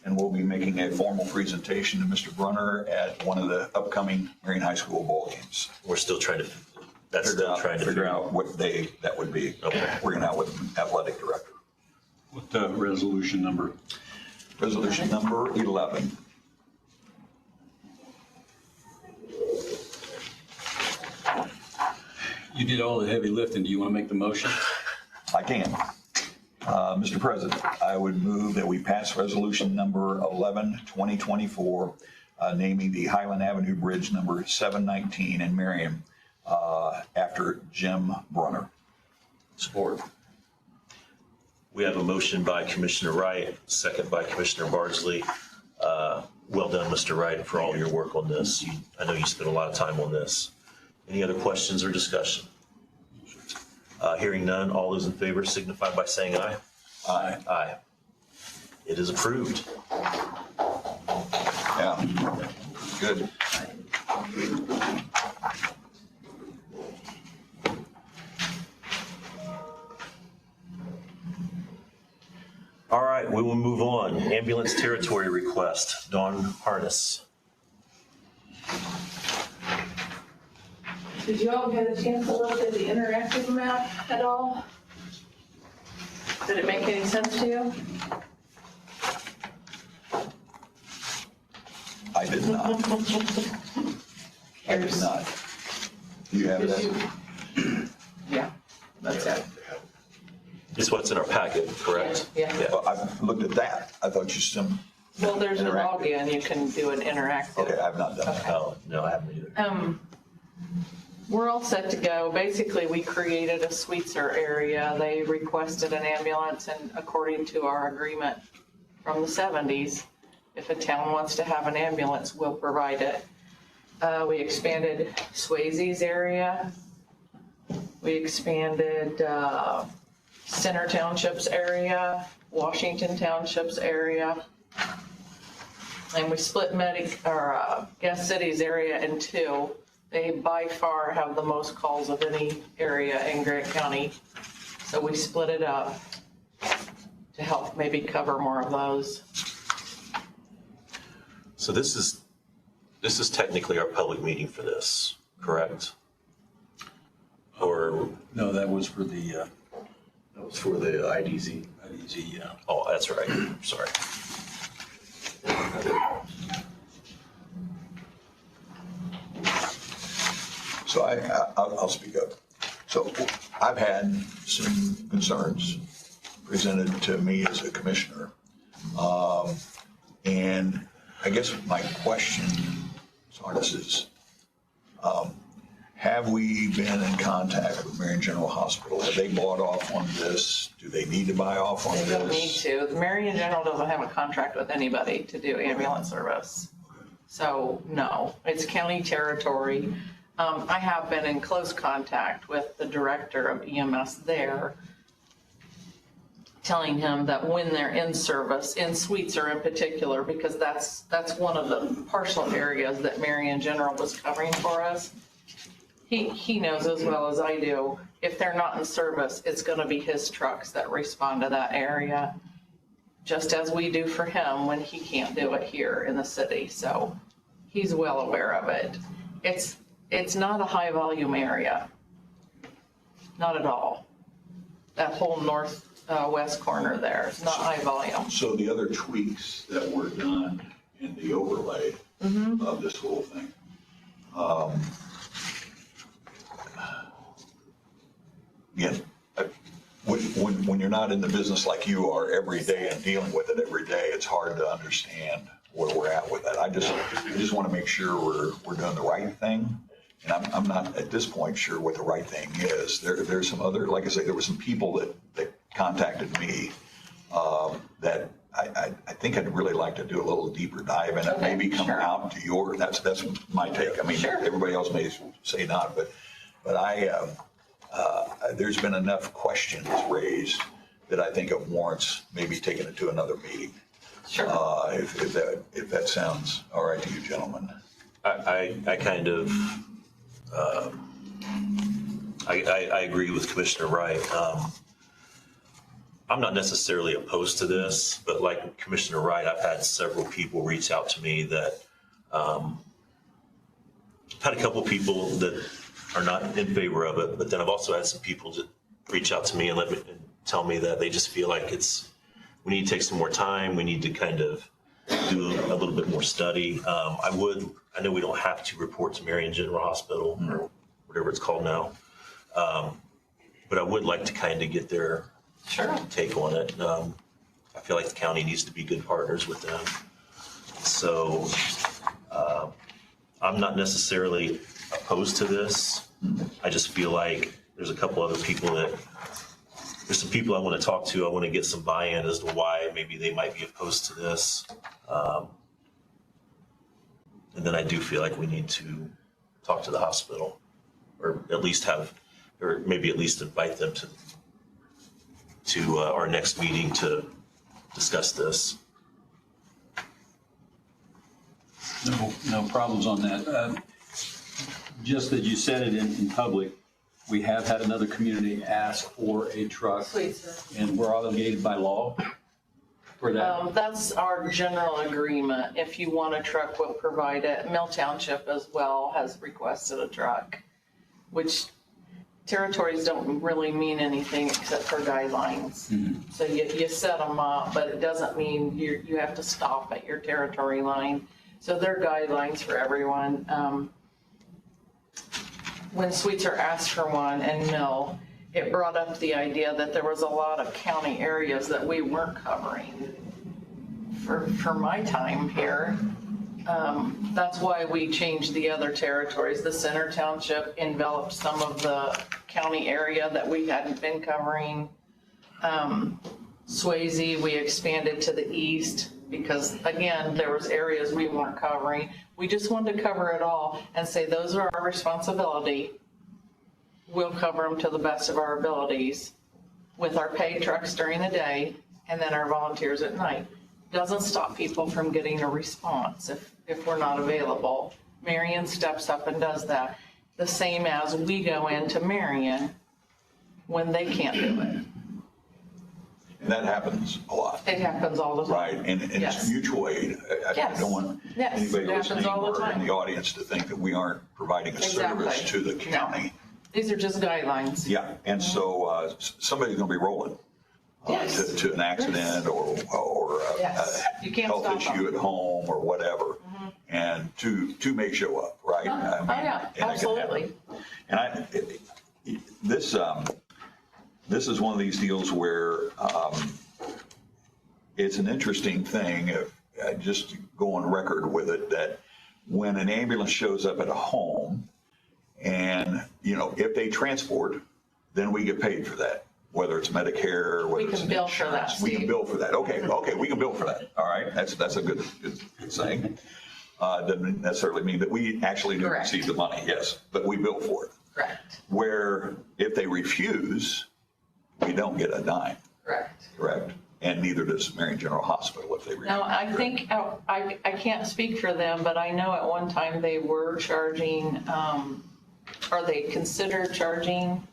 And we'll be making a formal presentation to Mr. Brunner at one of the upcoming Marion High School ball games. We're still trying to, figure out what day that would be. Okay. Working out with the athletic director. What resolution number? Resolution number 11. You did all the heavy lifting. Do you want to make the motion? I can. Mr. President, I would move that we pass resolution number 11, 2024, naming the Highland Avenue Bridge number 719 in Marion after Jim Brunner. Support. we have a motion by Commissioner Wright, second by Commissioner Bardsley. Well done, Mr. Wright, for all your work on this. I know you spent a lot of time on this. Any other questions or discussion? Hearing none, all those in favor signify by saying aye. Aye. Aye. It is approved. Yeah, good. All right, we will move on. Ambulance territory request, Dawn Harness. Did you all get a chance to look at the interactive map at all? Did it make any sense to you? I did not. I did not. Do you have that? Yeah, that's it. It's what's in our packet, correct? Yeah. Well, I've looked at that. I thought you some, Well, there's a Interactive. login, you can do an interactive. okay, I've not done that. Oh, no, I haven't either. We're all set to go. Basically, we created a Sweetser area. They requested an ambulance, and according to our agreement from the 70s, if a town wants to have an ambulance, we'll provide it. We expanded Swayze's area. We expanded Center Township's area, Washington Township's area. And we split Guest City's area in two. They by far have the most calls of any area in Grant County. So we split it up to help maybe cover more of those. So this is technically our public meeting for this, correct? Or, No, that was for the That was for the IDZ. IDZ, yeah. oh, that's right, sorry. So I'll speak up. So I've had some concerns presented to me as a commissioner. And I guess my question, Sarnis, is Have we been in contact with Marion General Hospital? Have they bought off on this? Do they need to buy off on this? They don't need to. The Marion General doesn't have a contract with anybody to do ambulance service. So no, it's county territory. I have been in close contact with the director of EMS there, telling him that when they're in service, in Sweetser in particular, because that's one of the partial areas that Marion General was covering for us. He knows as well as I do, if they're not in service, it's gonna be his trucks that respond to that area, just as we do for him when he can't do it here in the city. So he's well aware of it. It's not a high volume area, not at all. That whole west corner there is not high volume. So the other tweaks that were done in the overlay of this whole thing, again, when you're not in the business like you are every day and dealing with it every day, it's hard to understand where we're at with that. I just want to make sure we're doing the right thing. And I'm not at this point sure what the right thing is. There's some other, like I say, there were some people that contacted me that I think I'd really like to do a little deeper dive in it, maybe come out to your, that's my take. I mean, everybody else may say not, but there's been enough questions raised that I think it warrants maybe taking it to another meeting. Sure. If that sounds all right to you, gentlemen. I kind of, I agree with Commissioner Wright. I'm not necessarily opposed to this, but like Commissioner Wright, I've had several people reach out to me that, I've had a couple people that are not in favor of it, but then I've also had some people that reach out to me and tell me that they just feel like we need to take some more time. We need to kind of do a little bit more study. I know we don't have to report to Marion General Hospital or whatever it's called now. But I would like to kind of get their take on it. I feel like the county needs to be good partners with them. So I'm not necessarily opposed to this. I just feel like there's a couple other people there's some people I want to talk to. I want to get some buy-in as to why maybe they might be opposed to this. And then I do feel like we need to talk to the hospital, or at least maybe at least invite them to our next meeting to discuss this. No problems on that. Just that you said it in public, we have had another community ask for a truck. Sweetser. And we're obligated by law for that. That's our general agreement. If you want a truck, we'll provide it. Mill Township as well has requested a truck, which territories don't really mean anything except for guidelines. So you set them up, but it doesn't mean you have to stop at your territory line. So they're guidelines for everyone. When Sweetser asked for one and Mill, it brought up the idea that there was a lot of county areas that we weren't covering. For my time here, that's why we changed the other territories. The Center Township enveloped some of the county area that we hadn't been covering. Swayze, we expanded to the east because, again, there was areas we weren't covering. We just wanted to cover it all and say those are our responsibility. We'll cover them to the best of our abilities with our paid trucks during the day and then our volunteers at night. Doesn't stop people from getting a response if we're not available. Marion steps up and does that. The same as we go into Marion when they can't do it. And that happens a lot. It happens all the time. Right, and it's mutual aid. I don't want anybody listening or in the audience to think that we aren't providing a service to the county. No. These are just guidelines. Yeah, and so somebody's going to be rolling to an accident or You can't health stop issue them. at home or whatever, and two may show up, right? I mean, yeah, and absolutely. And this is one of these deals where it's an interesting thing, just to go on record with it, that when an ambulance shows up at a home And, if they transport, then we get paid for that, whether it's Medicare, or whether We it's can bill for that, insurance. We can Steve. bill for that. Okay, we can bill for that. All right, that's a good saying. Doesn't necessarily mean that we actually do Correct. receive the money, yes, but we bill for it. Correct. Where if they refuse, we don't get a dime, Correct. correct? And neither does Marion General Hospital if they refuse. Now, I think, I can't speak for them, but I know at one time they were charging, or they considered charging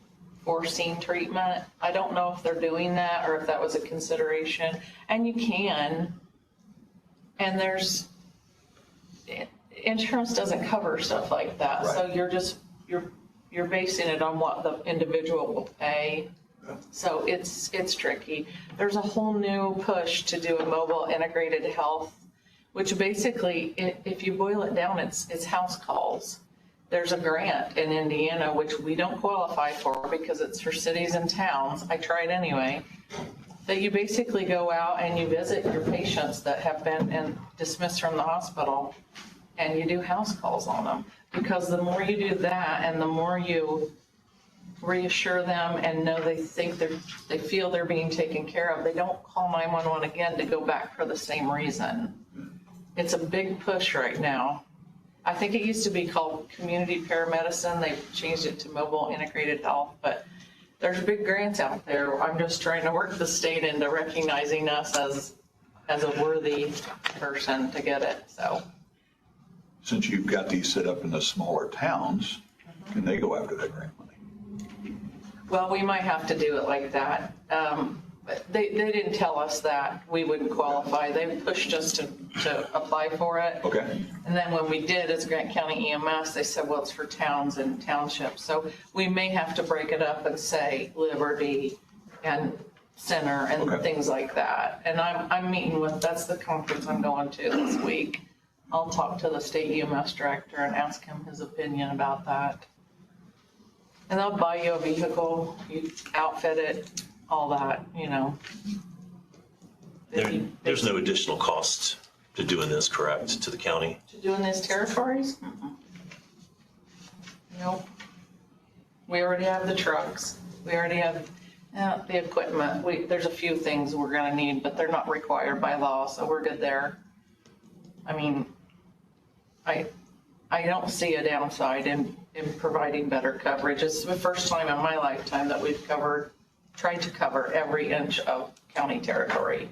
for scene treatment. I don't know if they're doing that or if that was a consideration. And you can, and insurance doesn't cover stuff like that. So Right. you're basing it on what the individual will pay. So it's tricky. There's a whole new push to do a mobile integrated health, which basically, if you boil it down, it's house calls. There's a grant in Indiana, which we don't qualify for because it's for cities and towns. I tried anyway. That you basically go out and you visit your patients that have been dismissed from the hospital, and you do house calls on them. Because the more you do that and the more you reassure them and know they feel they're being taken care of, they don't call 911 again to go back for the same reason. It's a big push right now. I think it used to be called community paramedicine. They've changed it to mobile integrated health, but there's big grants out there. I'm just trying to work the state into recognizing us as a worthy person to get it, so. Since you've got these set up in the smaller towns, can they go after that grant money? Well, we might have to do it like that. But they didn't tell us that we wouldn't qualify. They pushed us to apply for it. Okay. And then when we did, as Grant County EMS, they said, well, it's for towns and townships. So we may have to break it up and say Liberty and Center and Okay. things like that. And I'm meeting that's the conference I'm going to this week. I'll talk to the state EMS director and ask him his opinion about that. And they'll buy you a vehicle, you outfit it, all that, There's no additional cost to doing this, correct, to the county? To doing these territories? Nope. We already have the trucks. We already have the equipment. There's a few things we're gonna need, but they're not required by law, so we're good there. I mean, I don't see a downside in providing better coverage. It's the first time in my lifetime that we've tried to cover every inch of county territory.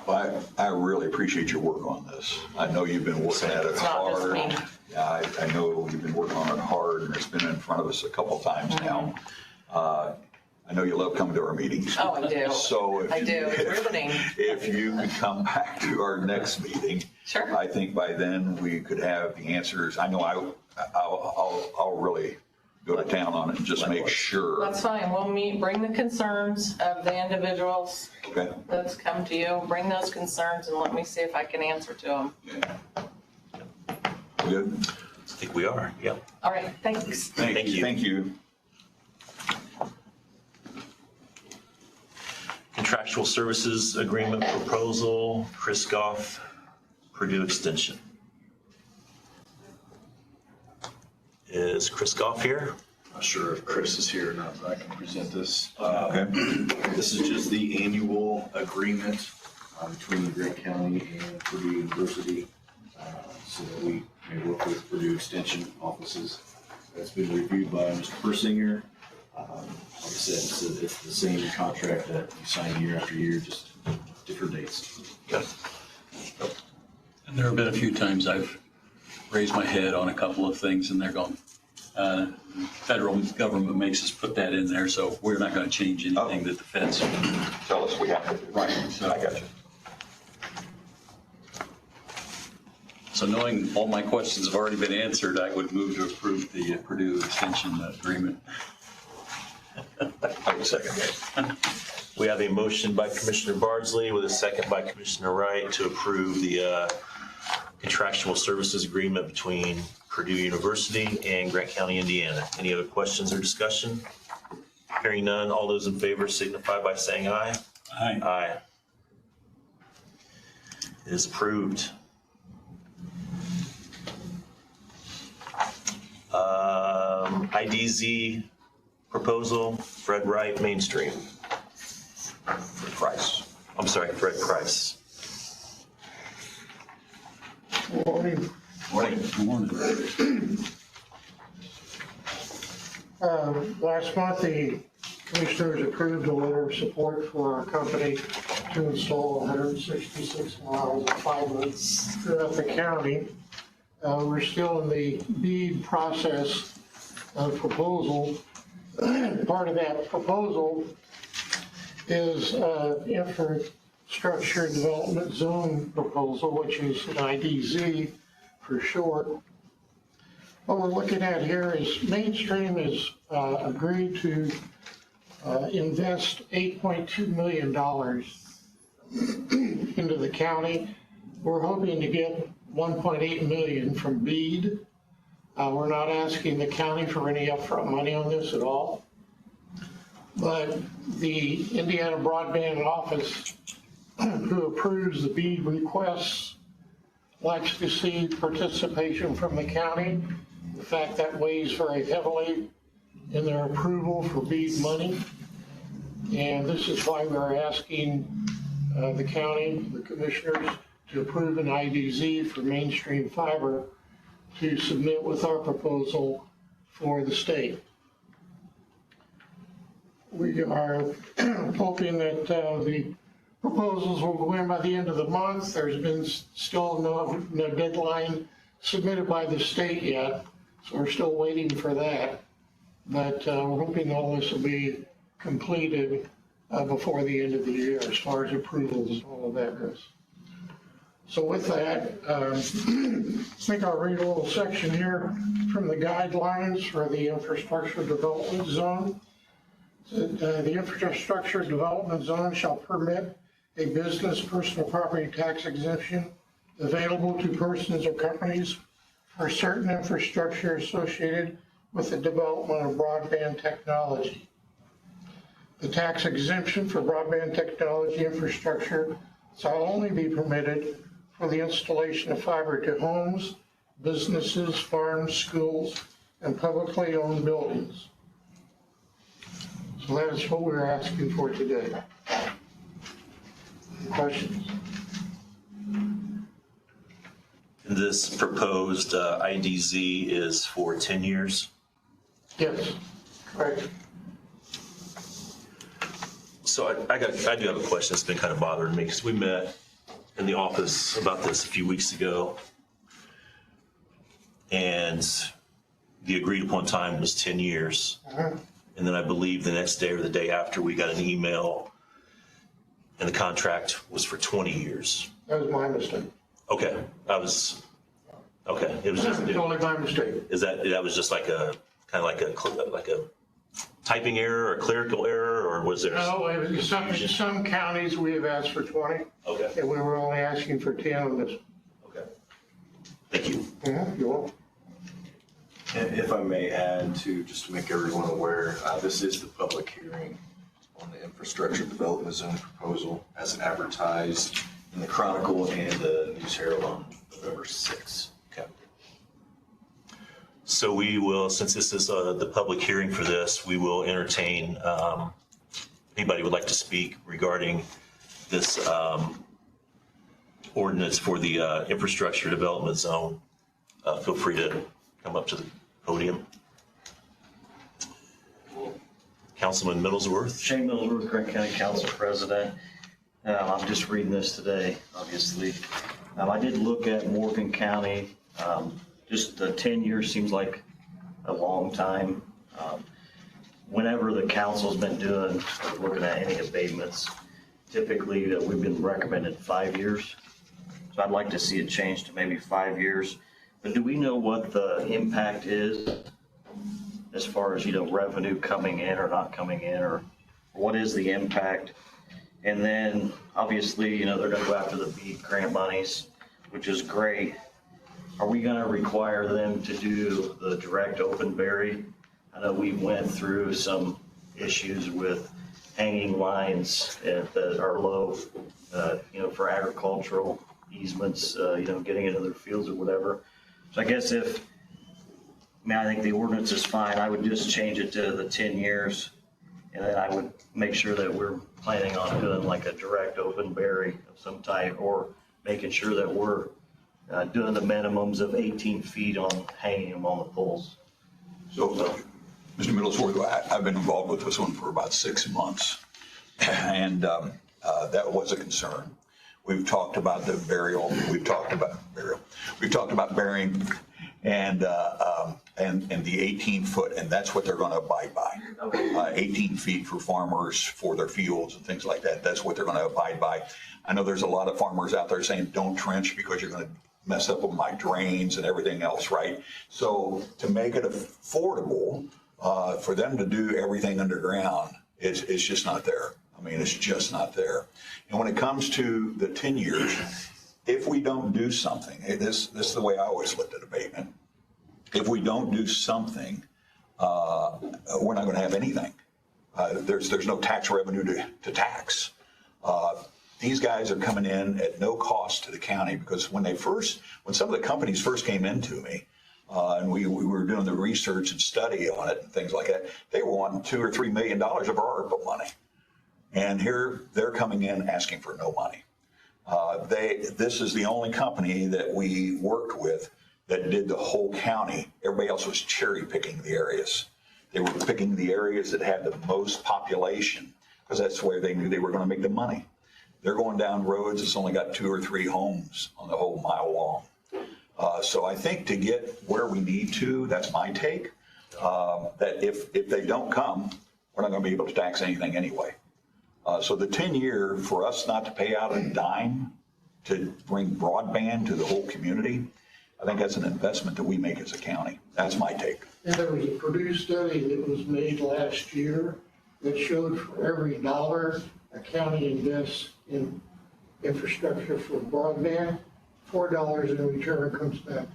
Well, I really appreciate your work on this. I know you've been working at it It's not just hard. me. Yeah, I know you've been working on it hard, and it's been in front of us a couple times now. I know you love coming to our meetings. Oh, I do. So I do. It's riveting. If you could come back to our next meeting. Sure. I think by then we could have the answers. I know I'll really go to town on it and just make sure. That's fine. We'll meet, bring the concerns of the individuals Okay. that's come to you, bring those concerns and let me see if I can answer to them. Good. I think we are, yeah. All right, thanks. Thank you. Thank you. Contractual services agreement proposal, Kris Goff, Purdue Extension. Is Kris Goff here? Not sure if Kris is here or not, but I can present this. Okay. This is just the annual agreement between Grant County and Purdue University, so that we may work with Purdue Extension offices. It's been reviewed by Mr. Persinger. Like I said, it's the same contract that you sign year after year, just different dates. Okay. And there have been a few times I've raised my head on a couple of things and they're going, federal government makes us put that in there, so we're not going to change anything that the feds. Tell us we have to do. Right. So I got you. So knowing all my questions have already been answered, I would move to approve the Purdue Extension agreement. I would second that. We have a motion by Commissioner Bardsley with a second by Commissioner Wright to approve the contractual services agreement between Purdue University and Grant County, Indiana. Any other questions or discussion? Hearing none, all those in favor signify by saying aye. Aye. Aye. It is approved. IDZ proposal, Fred Wright, Mainstream. Price. I'm sorry, Fred Price. Morning. Morning. Last month, the commissioners approved a letter of support for our company to install 166 miles of fiber throughout the county. We're still in the BEAD process of proposal. Part of that proposal is infrastructure development zone proposal, which is an IDZ for short. What we're looking at here is Mainstream has agreed to invest $8.2 million into the county. We're hoping to get 1.8 million from BEAD. We're not asking the county for any upfront money on this at all. But the Indiana Broadband Office, who approves the BEAD requests, likes to see participation from the county. In fact, that weighs very heavily in their approval for BEAD money. And this is why we're asking the county, the commissioners, to approve an IDZ for Mainstream Fiber to submit with our proposal for the state. We are hoping that the proposals will go in by the end of the month. There's been still no deadline submitted by the state yet, so we're still waiting for that. But we're hoping all this will be completed before the end of the year as far as approvals and all of that goes. So with that, I think I'll read a little section here from the guidelines for the infrastructure development zone. The infrastructure development zone shall permit a business personal property tax exemption available to persons or companies for certain infrastructure associated with the development of broadband technology. The tax exemption for broadband technology infrastructure shall only be permitted for the installation of fiber to homes, businesses, farms, schools, and publicly owned buildings. So that is what we're asking for today. Questions? This proposed IDZ is for 10 years. Yes, correct. So I do have a question that's been kind of bothering me, because we met in the office about this a few weeks ago, and the agreed upon time was 10 years. And then I believe the next day or the day after, we got an email and the contract was for 20 years. That was my mistake. Okay, it was just Totally my mistake. that was just like a kind of like a typing error or clerical error, or was there? No, it was some counties we have asked for 20. Okay. And we were only asking for 10 on this. Okay. Thank you. You're welcome. And if I may add to, just to make everyone aware, this is the public hearing on the infrastructure development zone proposal as advertised in the Chronicle and the News Herald on November 6th. Okay. So we will, since this is the public hearing for this, we will entertain anybody would like to speak regarding this ordinance for the infrastructure development zone. Feel free to come up to the podium. Councilman Middlesworth. Shane Middlesworth, Grant County Council President. I'm just reading this today, obviously. I did look at Morgan County. Just 10 years seems like a long time. Whenever the council's been doing, looking at any abatements, typically we've been recommended 5 years. So I'd like to see it change to maybe 5 years. But do we know what the impact is as far as, revenue coming in or not coming in, or what is the impact? And then obviously, they're going to go after the BEAD grant monies, which is great. Are we going to require them to do the direct open bury? I know we went through some issues with hanging lines that are low, for agricultural easements, getting into their fields or whatever. So I guess if I think the ordinance is fine. I would just change it to the 10 years. And then I would make sure that we're planning on doing like a direct open bury of some type, or making sure that we're doing the minimums of 18 feet on hanging them on the poles. So, Mr. Middlesworth, I've been involved with this one for about 6 months, and that was a concern. We've talked about the burial. We've talked about burying, and the 18-foot, and that's what they're going to abide by. 18 feet for farmers for their fields and things like that. That's what they're going to abide by. I know there's a lot of farmers out there saying, don't trench because you're going to mess up with my drains and everything else, right? So to make it affordable for them to do everything underground, it's just not there. I mean, it's just not there. And when it comes to the 10 years, if we don't do something, this is the way I always looked at abatement. If we don't do something, we're not going to have anything. There's no tax revenue to tax. These guys are coming in at no cost to the county, because when some of the companies first came into me, and we were doing the research and study on it and things like that, they were wanting $2 or $3 million of our ARPA money. And here they're coming in asking for no money. This is the only company that we worked with that did the whole county. Everybody else was cherry picking the areas. They were picking the areas that had the most population, because that's where they knew they were going to make the money. They're going down roads that's only got 2 or 3 homes on the whole mile long. So I think to get where we need to, that's my take, that if they don't come, we're not going to be able to tax anything anyway. So the 10-year, for us not to pay out a dime to bring broadband to the whole community, I think that's an investment that we make as a county. That's my take. And there was a Purdue study that was made last year that showed for every dollar a county invests in infrastructure for broadband, $4 in return comes back.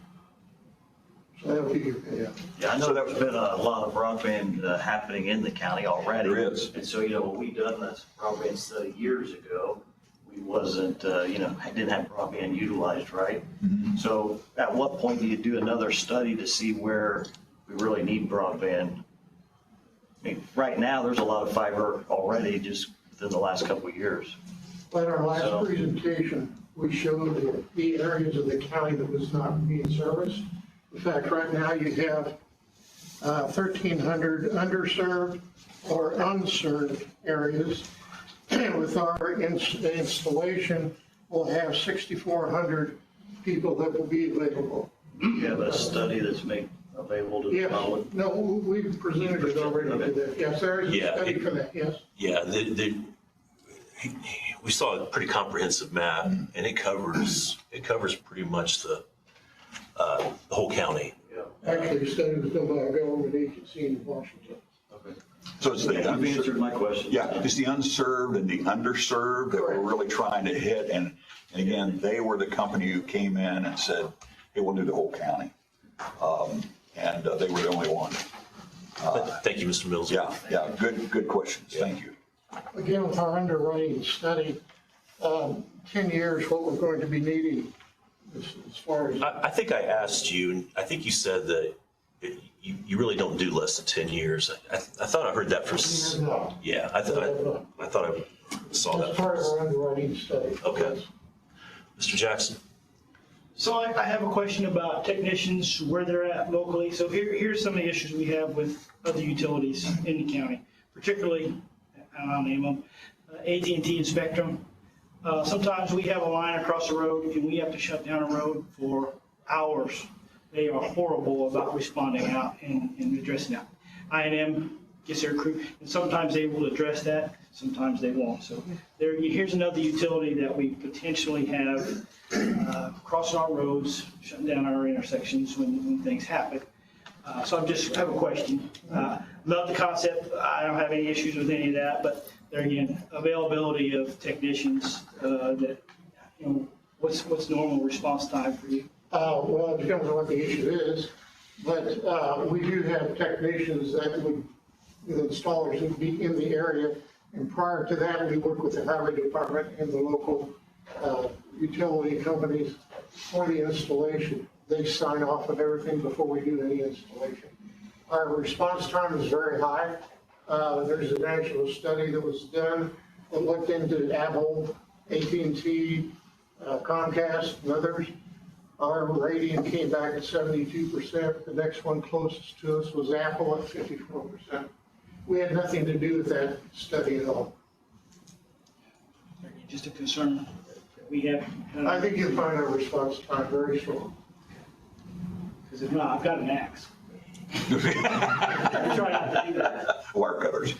So that'll be your payout. Yeah, I know there's been a lot of broadband happening in the county already. There is. And so, when we done this broadband study years ago, we wasn't, didn't have broadband utilized, right? Mm-hmm. So at what point do you do another study to see where we really need broadband? I mean, right now, there's a lot of fiber already just within the last couple of years. But our last presentation, we showed the areas of the county that was not being serviced. In fact, right now you have 1,300 underserved or unserved areas. With our installation, we'll have 6,400 people that will be available. You have a study that's made available to the public? Yes, no, we've presented it already today. Yes, there is a study for that, yes. Yeah, we saw a pretty comprehensive map, and it covers pretty much the whole county. Actually, the study was done by a government agency in Washington. Okay. So it's the You've answered my question. Yeah, it's the unserved and the underserved that we're really trying to hit. And again, they were the company who came in and said, hey, we'll do the whole county. And they were the only one. Thank you, Mr. Mills. Yeah, good questions. Thank you. Again, with our underwriting study, 10 years, what we're going to be needing as far as. I think I asked you, and I think you said that you really don't do less than 10 years. I thought I heard that for. No. Yeah, I thought I saw that. That's part of our underwriting study. Okay. Mr. Jackson? So I have a question about technicians, where they're at locally. So here's some of the issues we have with other utilities in the county, particularly, I'll name them, AT&T and Spectrum. Sometimes we have a line across the road and we have to shut down a road for hours. They are horrible about responding out and addressing that. I&M gets their crew, and sometimes they will address that, sometimes they won't. So here's another utility that we potentially have crossing our roads, shutting down our intersections when things happen. So I have a question. Love the concept. I don't have any issues with any of that, but there again, availability of technicians, what's normal response time for you? Well, it depends on what the issue is, but we do have technicians the installers would be in the area. And prior to that, we work with the highway department and the local utility companies for the installation. they sign off on everything before we do any installation. Our response time is very high. There's an actual study that was done that looked into Apple, AT&T, Comcast, and others. Our rating came back at 72%. The next one closest to us was Apple at 54%. We had nothing to do with that study at all. Just a concern that we have. I think you'll find our response time very short. Because if not, I've got an axe. Try not to do that. Wire cutters.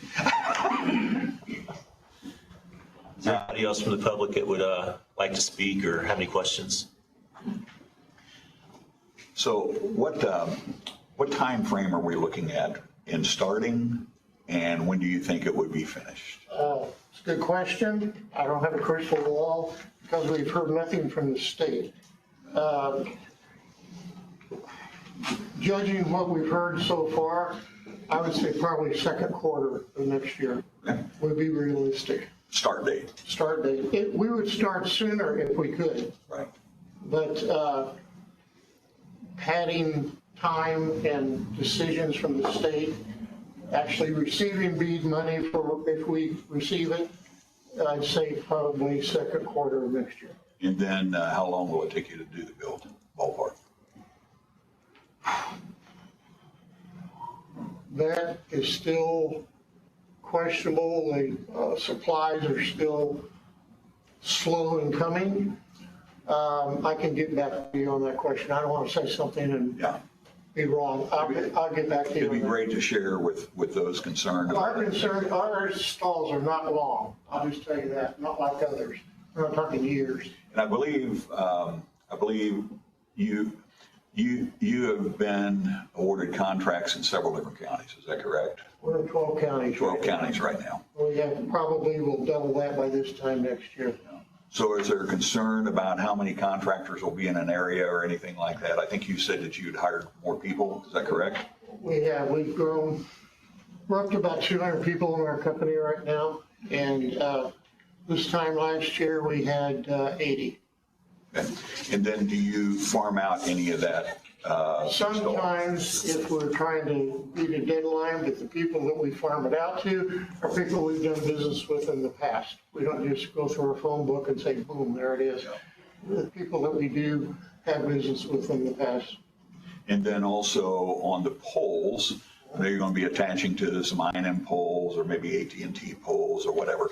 Is there anybody else from the public that would like to speak or have any questions? So what time frame are we looking at in starting, and when do you think it would be finished? It's a good question. I don't have a crystal ball because we've heard nothing from the state. Judging what we've heard so far, I would say probably second quarter of next year would be realistic. Start date. Start date. We would start sooner if we could. Right. But padding time and decisions from the state, actually receiving BEAD money for if we receive it, I'd say probably second quarter of next year. And then how long will it take you to do the build, ballpark? That is still questionable. The supplies are still slow in coming. I can get back to you on that question. I don't want to say something and be wrong. I'll get back to you. It'd be great to share with those concerned. Our stalls are not long. I'll just tell you that, not like others. We're not talking years. And I believe you have been awarded contracts in several different counties. Is that correct? We're in 12 counties. 12 counties right now. We have probably will double that by this time next year. So is there concern about how many contractors will be in an area or anything like that? I think you said that you'd hired more people. Is that correct? We have. We've grown. We're up to about 200 people in our company right now. And this time last year, we had 80. Okay. And then do you farm out any of that? Sometimes if we're trying to beat a deadline, but the people that we farm it out to are people we've done business with in the past. We don't just go through our phone book and say, boom, there it is. The people that we do have business with in the past. And then also on the poles, they're going to be attaching to some I&M poles or maybe AT&T poles or whatever.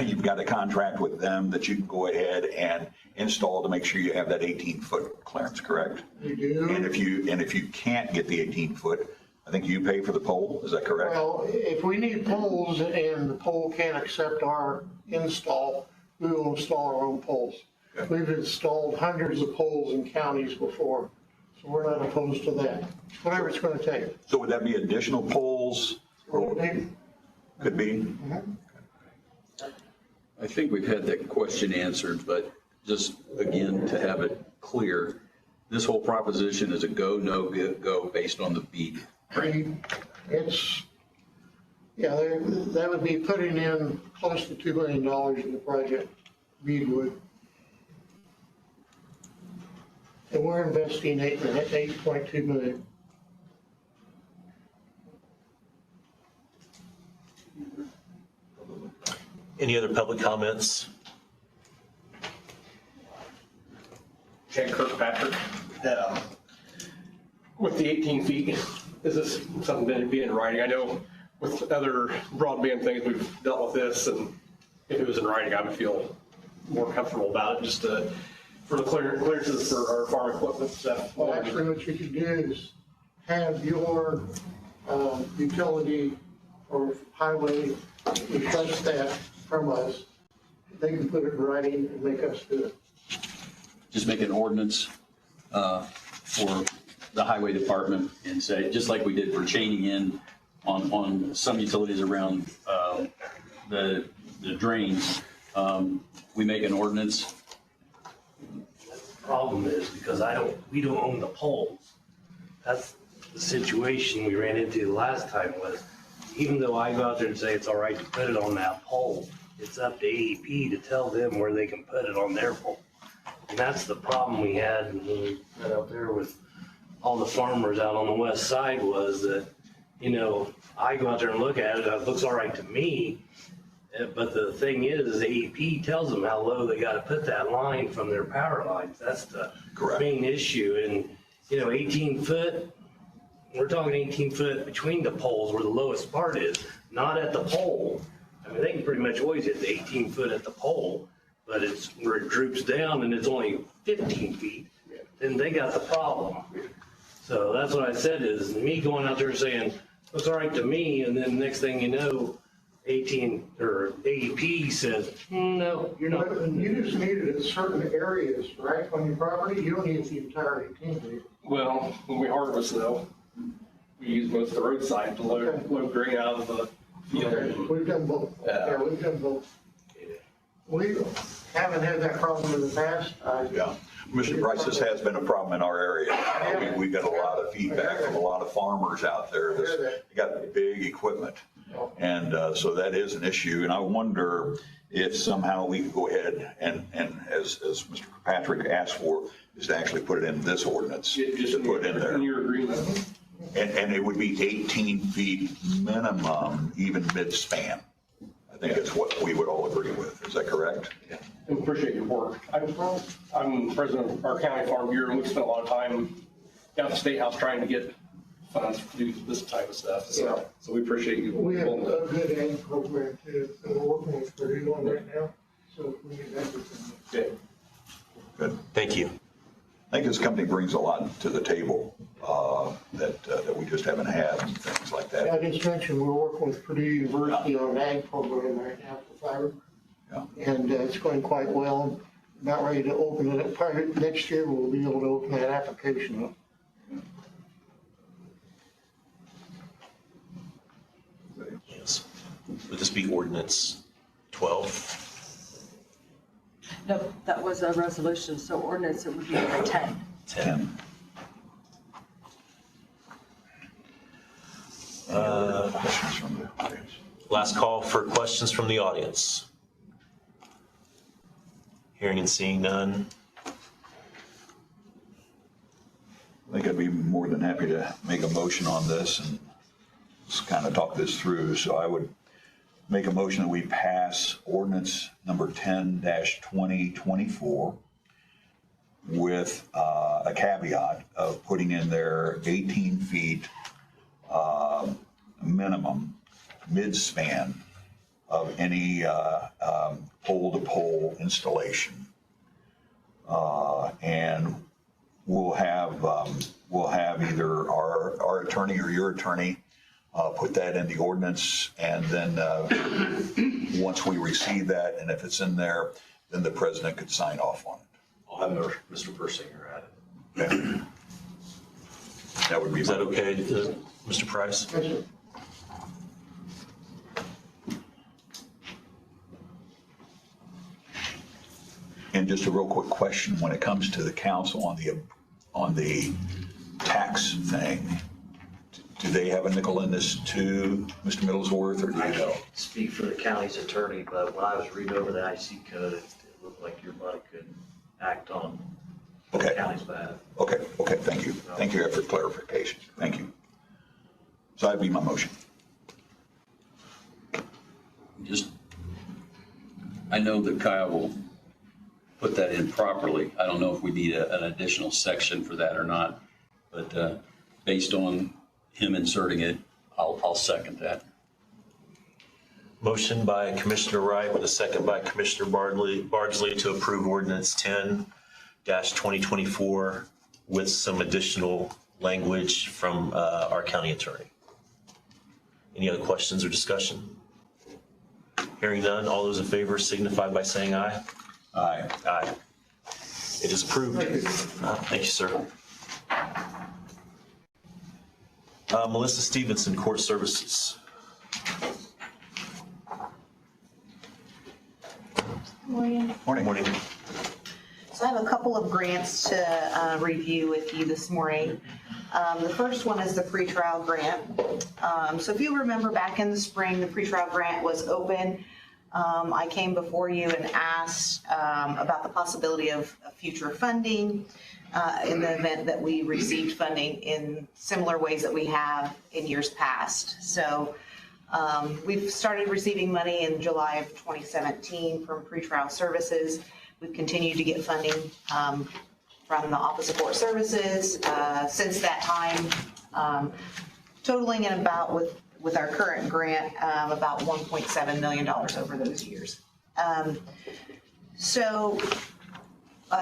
You've got a contract with them that you can go ahead and install to make sure you have that 18-foot clearance, correct? We do. And if you can't get the 18-foot, I think you pay for the pole. Is that correct? Well, if we need poles and the pole can't accept our install, we will install our own poles. Okay. We've installed hundreds of poles in counties before, so we're not opposed to that. Whatever it's going to take. So would that be additional poles? Or could be. Mm-hmm. I think we've had that question answered, but just again, to have it clear, this whole proposition is a go, no go based on the BEAD. It's, that would be putting in close to $2 million in the project, BEAD would. And we're investing $8.2 million. Any other public comments? Chad Kirkpatrick. With the 18 feet, is this something that would be in writing? I know with other broadband things, we've dealt with this, and if it was in writing, I would feel more comfortable about it, just for the clearances for our farm equipment stuff. Well, actually, what you can do is have your utility or highway request that from us. They can put it in writing and make us do it. Just make an ordinance for the highway department and say, just like we did for chaining in on some utilities around the drains, we make an ordinance. Problem is because we don't own the poles. That's the situation we ran into the last time was, even though I go out there and say it's all right to put it on that pole, it's up to AEP to tell them where they can put it on their pole. And that's the problem we had when we got out there with all the farmers out on the west side was that, you know, I go out there and look at it, it looks all right to me. But the thing is, AEP tells them how low they gotta put that line from their power lines. That's the main issue. And, you know, 18 foot, we're talking 18 foot between the poles where the lowest part is, not at the pole. I mean, they can pretty much always hit the 18 foot at the pole, but it's where it droops down and it's only 15 feet, then they got the problem. So that's what I said is me going out there saying, looks all right to me, and then next thing you know, 18 or AEP says, no, you're not. You just need it in certain areas, right, on your property? You don't need the entire 18 feet. Well, when we harvest though, we use most of the roadside to load grain out of the field. Okay, we've done both. Yeah, we've done both. We haven't had that problem in the past. Yeah. Mr. Price, this has been a problem in our area. We've got a lot of feedback from a lot of farmers out there. They got big equipment. And so that is an issue. And I wonder if somehow we could go ahead and as Mr. Patrick asked for, is to actually put it in this ordinance, to put in there. In your agreement. And it would be 18 feet minimum, even mid-span. I think that's what we would all agree with. Is that correct? Yeah. I appreciate your work. I'm president of our county farm bureau, and we spent a lot of time down at the State House trying to get funds to do this type of stuff. So we appreciate you. We have a good ag program too, that we're working with Purdue on right now. So we need everything. Good. Good. Thank you. I think this company brings a lot to the table that we just haven't had and things like that. I just mentioned we're working with Purdue University on an ag program right now for fiber. Yeah. And it's going quite well. About ready to open it up. Probably next year we'll be able to open that application up. Yes. Would this be ordinance 12? No, that was a resolution, so ordinance, it would be number 10. 10. Questions from the audience? Last call for questions from the audience. Hearing and seeing none. I think I'd be more than happy to make a motion on this and just kind of talk this through. So I would make a motion that we pass ordinance number 10-2024 with a caveat of putting in there 18 feet minimum mid-span of any pole-to-pole installation. And we'll have either our attorney or your attorney put that in the ordinance, and then once we receive that, and if it's in there, then the president could sign off on it. I'll have Mr. Persinger add it. Okay. That would be. Is that okay, Mr. Price? Yes, sir. And just a real quick question, when it comes to the council on the tax thing, do they have a nickel in this too, Mr. Middlesworth, or do you know? Speak for the county's attorney, but when I was reading over the IC code, it looked like your body couldn't act on the Okay. county's behalf. Okay, thank you. Thank you for clarification. Thank you. So that'd be my motion. Just, I know that Kyle will put that in properly. I don't know if we need an additional section for that or not, but based on him inserting it, I'll second that. Motion by Commissioner Wright with a second by Commissioner Bardsley to approve ordinance 10-2024 with some additional language from our county attorney. Any other questions or discussion? Hearing none, all those in favor signify by saying aye. Aye. Aye. It is approved. Thank you, sir. Melissa Stevenson, Court Services. Morning. Morning. So I have a couple of grants to review with you this morning. The first one is the pretrial grant. So if you remember back in the spring, the pretrial grant was open. I came before you and asked about the possibility of future funding in the event that we received funding in similar ways that we have in years past. So we've started receiving money in July of 2017 from pretrial services. We've continued to get funding from the Office of Court Services since that time, totaling in about with our current grant about $1.7 million over those years.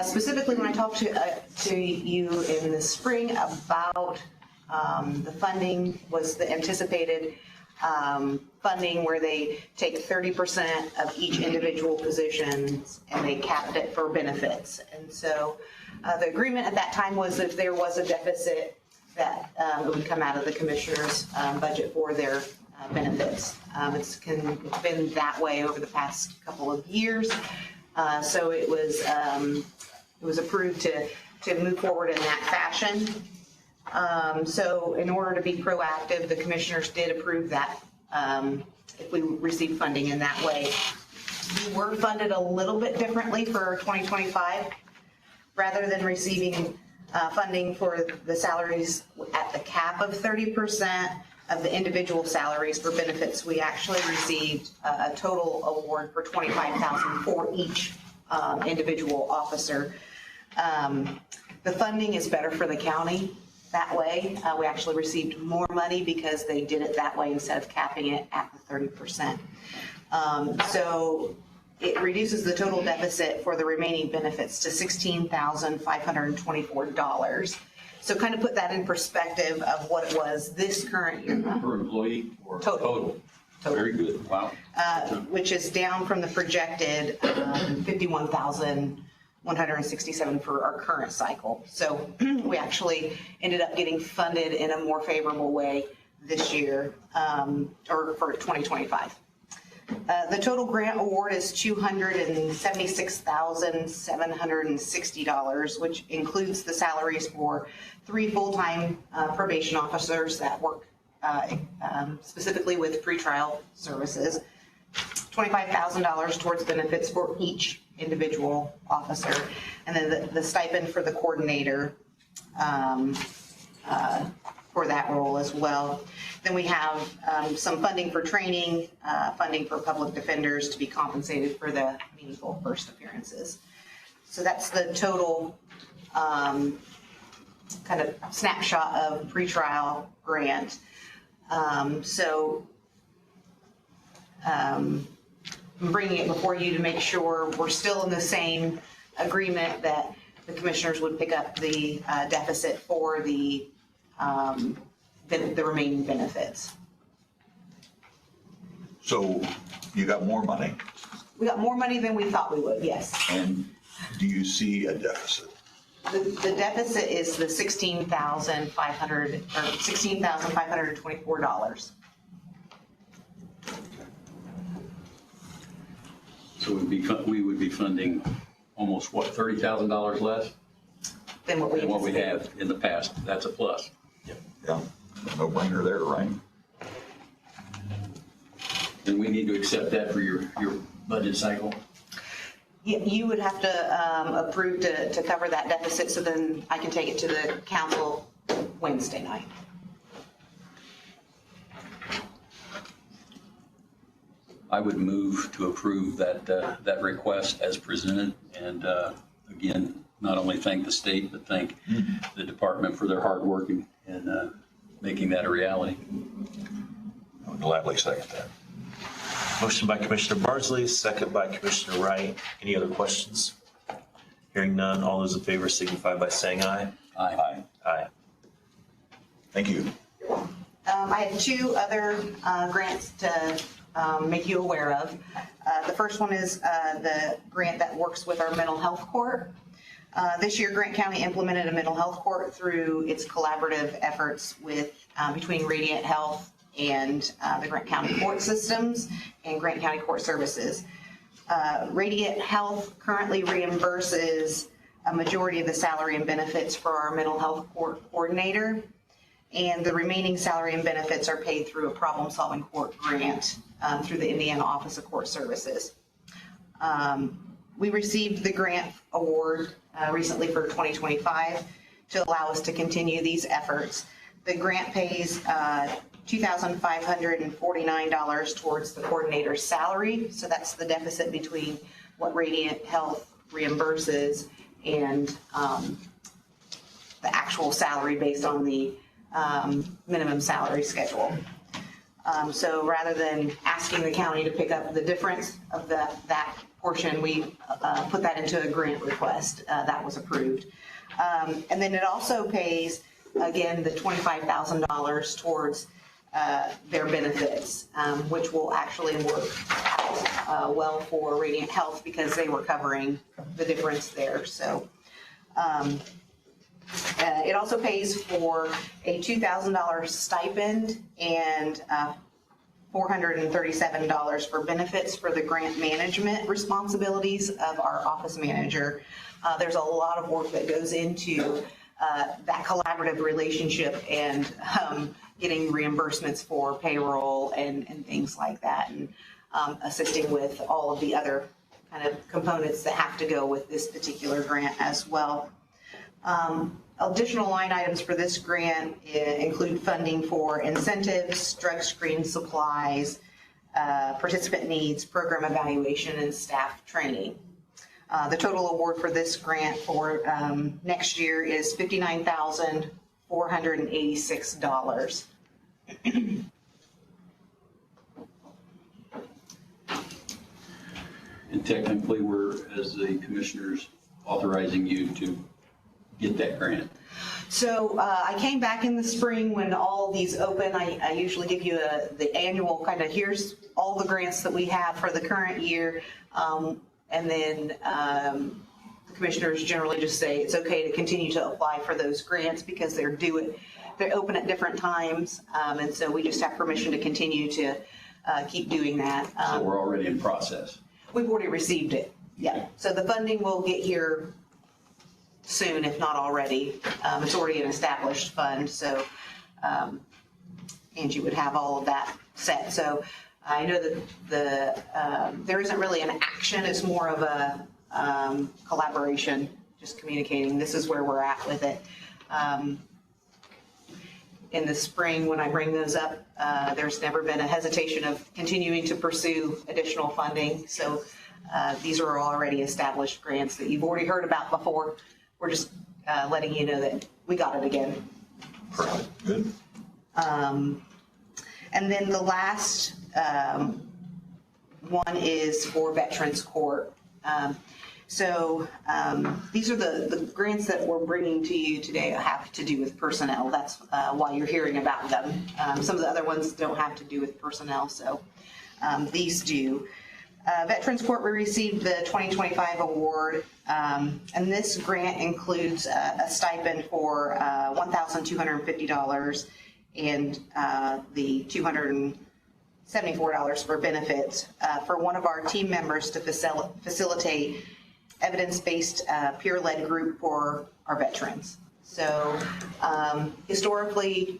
Specifically, when I talked to you in the spring about the funding, was the anticipated funding where they take 30% of each individual position and they capped it for benefits. And so the agreement at that time was if there was a deficit that it would come out of the commissioner's budget for their benefits. It's been that way over the past couple of years. So it was approved to move forward in that fashion. So in order to be proactive, the commissioners did approve that if we receive funding in that way. We were funded a little bit differently for 2025. Rather than receiving funding for the salaries at the cap of 30% of the individual salaries for benefits, we actually received a total award for $25,000 for each individual officer. The funding is better for the county that way. We actually received more money because they did it that way instead of capping it at the 30%. So it reduces the total deficit for the remaining benefits to $16,524. So kind of put that in perspective of what it was this current year. Per employee or total? Very good, wow. Which is down from the projected $51,167 for our current cycle. So we actually ended up getting funded in a more favorable way this year, or for 2025. The total grant award is $276,760, which includes the salaries for 3 full-time probation officers that work specifically with pretrial services, $25,000 towards benefits for each individual officer, and then the stipend for the coordinator for that role as well. Then we have some funding for training, funding for public defenders to be compensated for the meaningful first appearances. So that's the total kind of snapshot of pretrial grant. I'm bringing it before you to make sure we're still in the same agreement that the commissioners would pick up the deficit for the remaining benefits. So you got more money? We got more money than we thought we would, yes. And do you see a deficit? The deficit is the $16,524. So we would be funding almost, what, $30,000 less? Than what we have in the past. That's a plus. Yeah, no brainer there, right? And we need to accept that for your budget cycle? You would have to approve to cover that deficit, so then I can take it to the council Wednesday night. I would move to approve that request as presented, and again, not only thank the state, but thank the department for their hard work in making that a reality. I would gladly second that. Motion by Commissioner Bardsley, second by Commissioner Wright. Any other questions? Hearing none, all those in favor signify by saying aye. Aye. Aye. Thank you. I have 2 other grants to make you aware of. The first one is the grant that works with our mental health court. This year, Grant County implemented a mental health court through its collaborative efforts between Radiant Health and the Grant County court systems and Grant County Court Services. Radiant Health currently reimburses a majority of the salary and benefits for our mental health court coordinator. and the remaining salary and benefits are paid through a problem-solving court grant through the Indiana Office of Court Services. We received the grant award recently for 2025 to allow us to continue these efforts. The grant pays $2,549 towards the coordinator's salary, so that's the deficit between what Radiant Health reimburses and the actual salary based on the minimum salary schedule. So rather than asking the county to pick up the difference of that portion, we put that into a grant request that was approved. And then it also pays, again, the $25,000 towards their benefits, which will actually work out well for Radiant Health because they were covering the difference there. So it also pays for a $2,000 stipend and $437 for benefits for the grant management responsibilities of our office manager. There's a lot of work that goes into that collaborative relationship and getting reimbursements for payroll and things like that, and assisting with all of the other kind of components that have to go with this particular grant as well. Additional line items for this grant include funding for incentives, drug screen supplies, participant needs, program evaluation, and staff training. The total award for this grant for next year is $59,486. And technically, we're, as the commissioners, authorizing you to get that grant. So I came back in the spring when all these open. I usually give you the annual kind of, here's all the grants that we have for the current year. And then the commissioners generally just say it's okay to continue to apply for those grants because they're open at different times. And so we just have permission to continue to keep doing that. So we're already in process. We've already received it. Yeah. So the funding will get here soon, if not already. It's already an established fund, so Angie would have all of that set. So I know that there isn't really an action, it's more of a collaboration, just communicating this is where we're at with it. In the spring, when I bring those up, there's never been a hesitation of continuing to pursue additional funding. So these are already established grants that you've already heard about before. We're just letting you know that we got it again. Perfect, good. And then the last one is for Veterans Court. So these are the grants that we're bringing to you today have to do with personnel. That's why you're hearing about them. Some of the other ones don't have to do with personnel, so these do. Veterans Court, we received the 2025 award, and this grant includes a stipend for $1,250 and the $274 for benefits for one of our team members to facilitate evidence-based peer-led group for our veterans. So historically,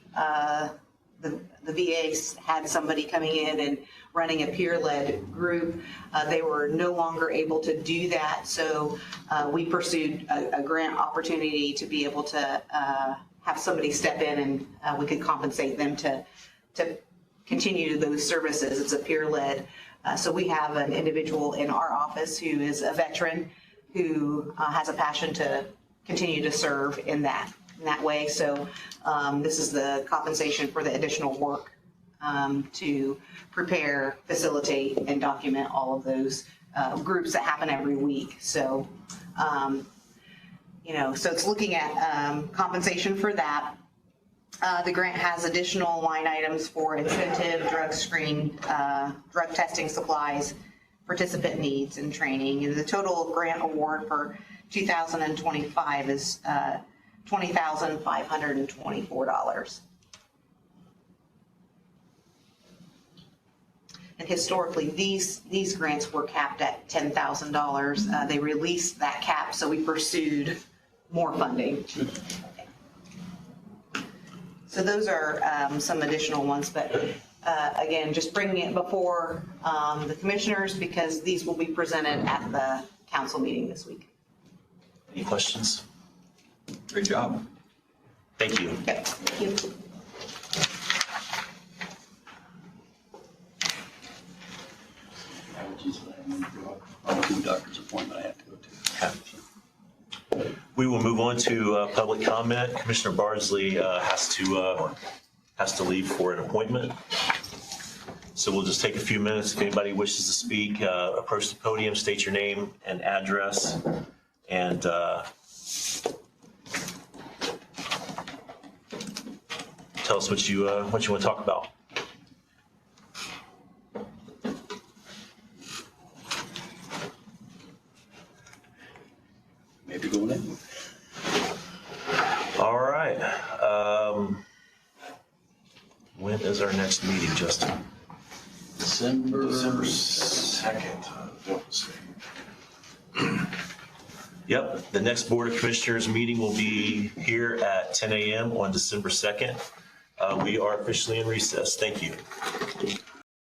the VA's had somebody coming in and running a peer-led group. They were no longer able to do that, so we pursued a grant opportunity to be able to have somebody step in and we could compensate them to continue those services. It's a peer-led. So we have an individual in our office who is a veteran who has a passion to continue to serve in that way. So this is the compensation for the additional work to prepare, facilitate, and document all of those groups that happen every week. So, so it's looking at compensation for that. The grant has additional line items for incentive, drug screen, drug testing supplies, participant needs, and training. And the total grant award for 2025 is $20,524. And historically, these grants were capped at $10,000. They released that cap, so we pursued more funding. So So those are some additional ones, but again, just bringing it before the commissioners because these will be presented at the council meeting this week. Any questions? Great job. Thank you. Okay, thank you. Doctor's appointment I have to go to. We will move on to public comment. Commissioner Bardsley has to leave for an appointment. So we'll just take a few minutes. If anybody wishes to speak, approach the podium, state your name and address, and tell us what you want to talk about. Maybe going in. All right. When is our next meeting, Justin? December 2nd. Yep, the next Board of Commissioners meeting will be here at 10 a.m. on December 2nd. We are officially in recess. Thank you.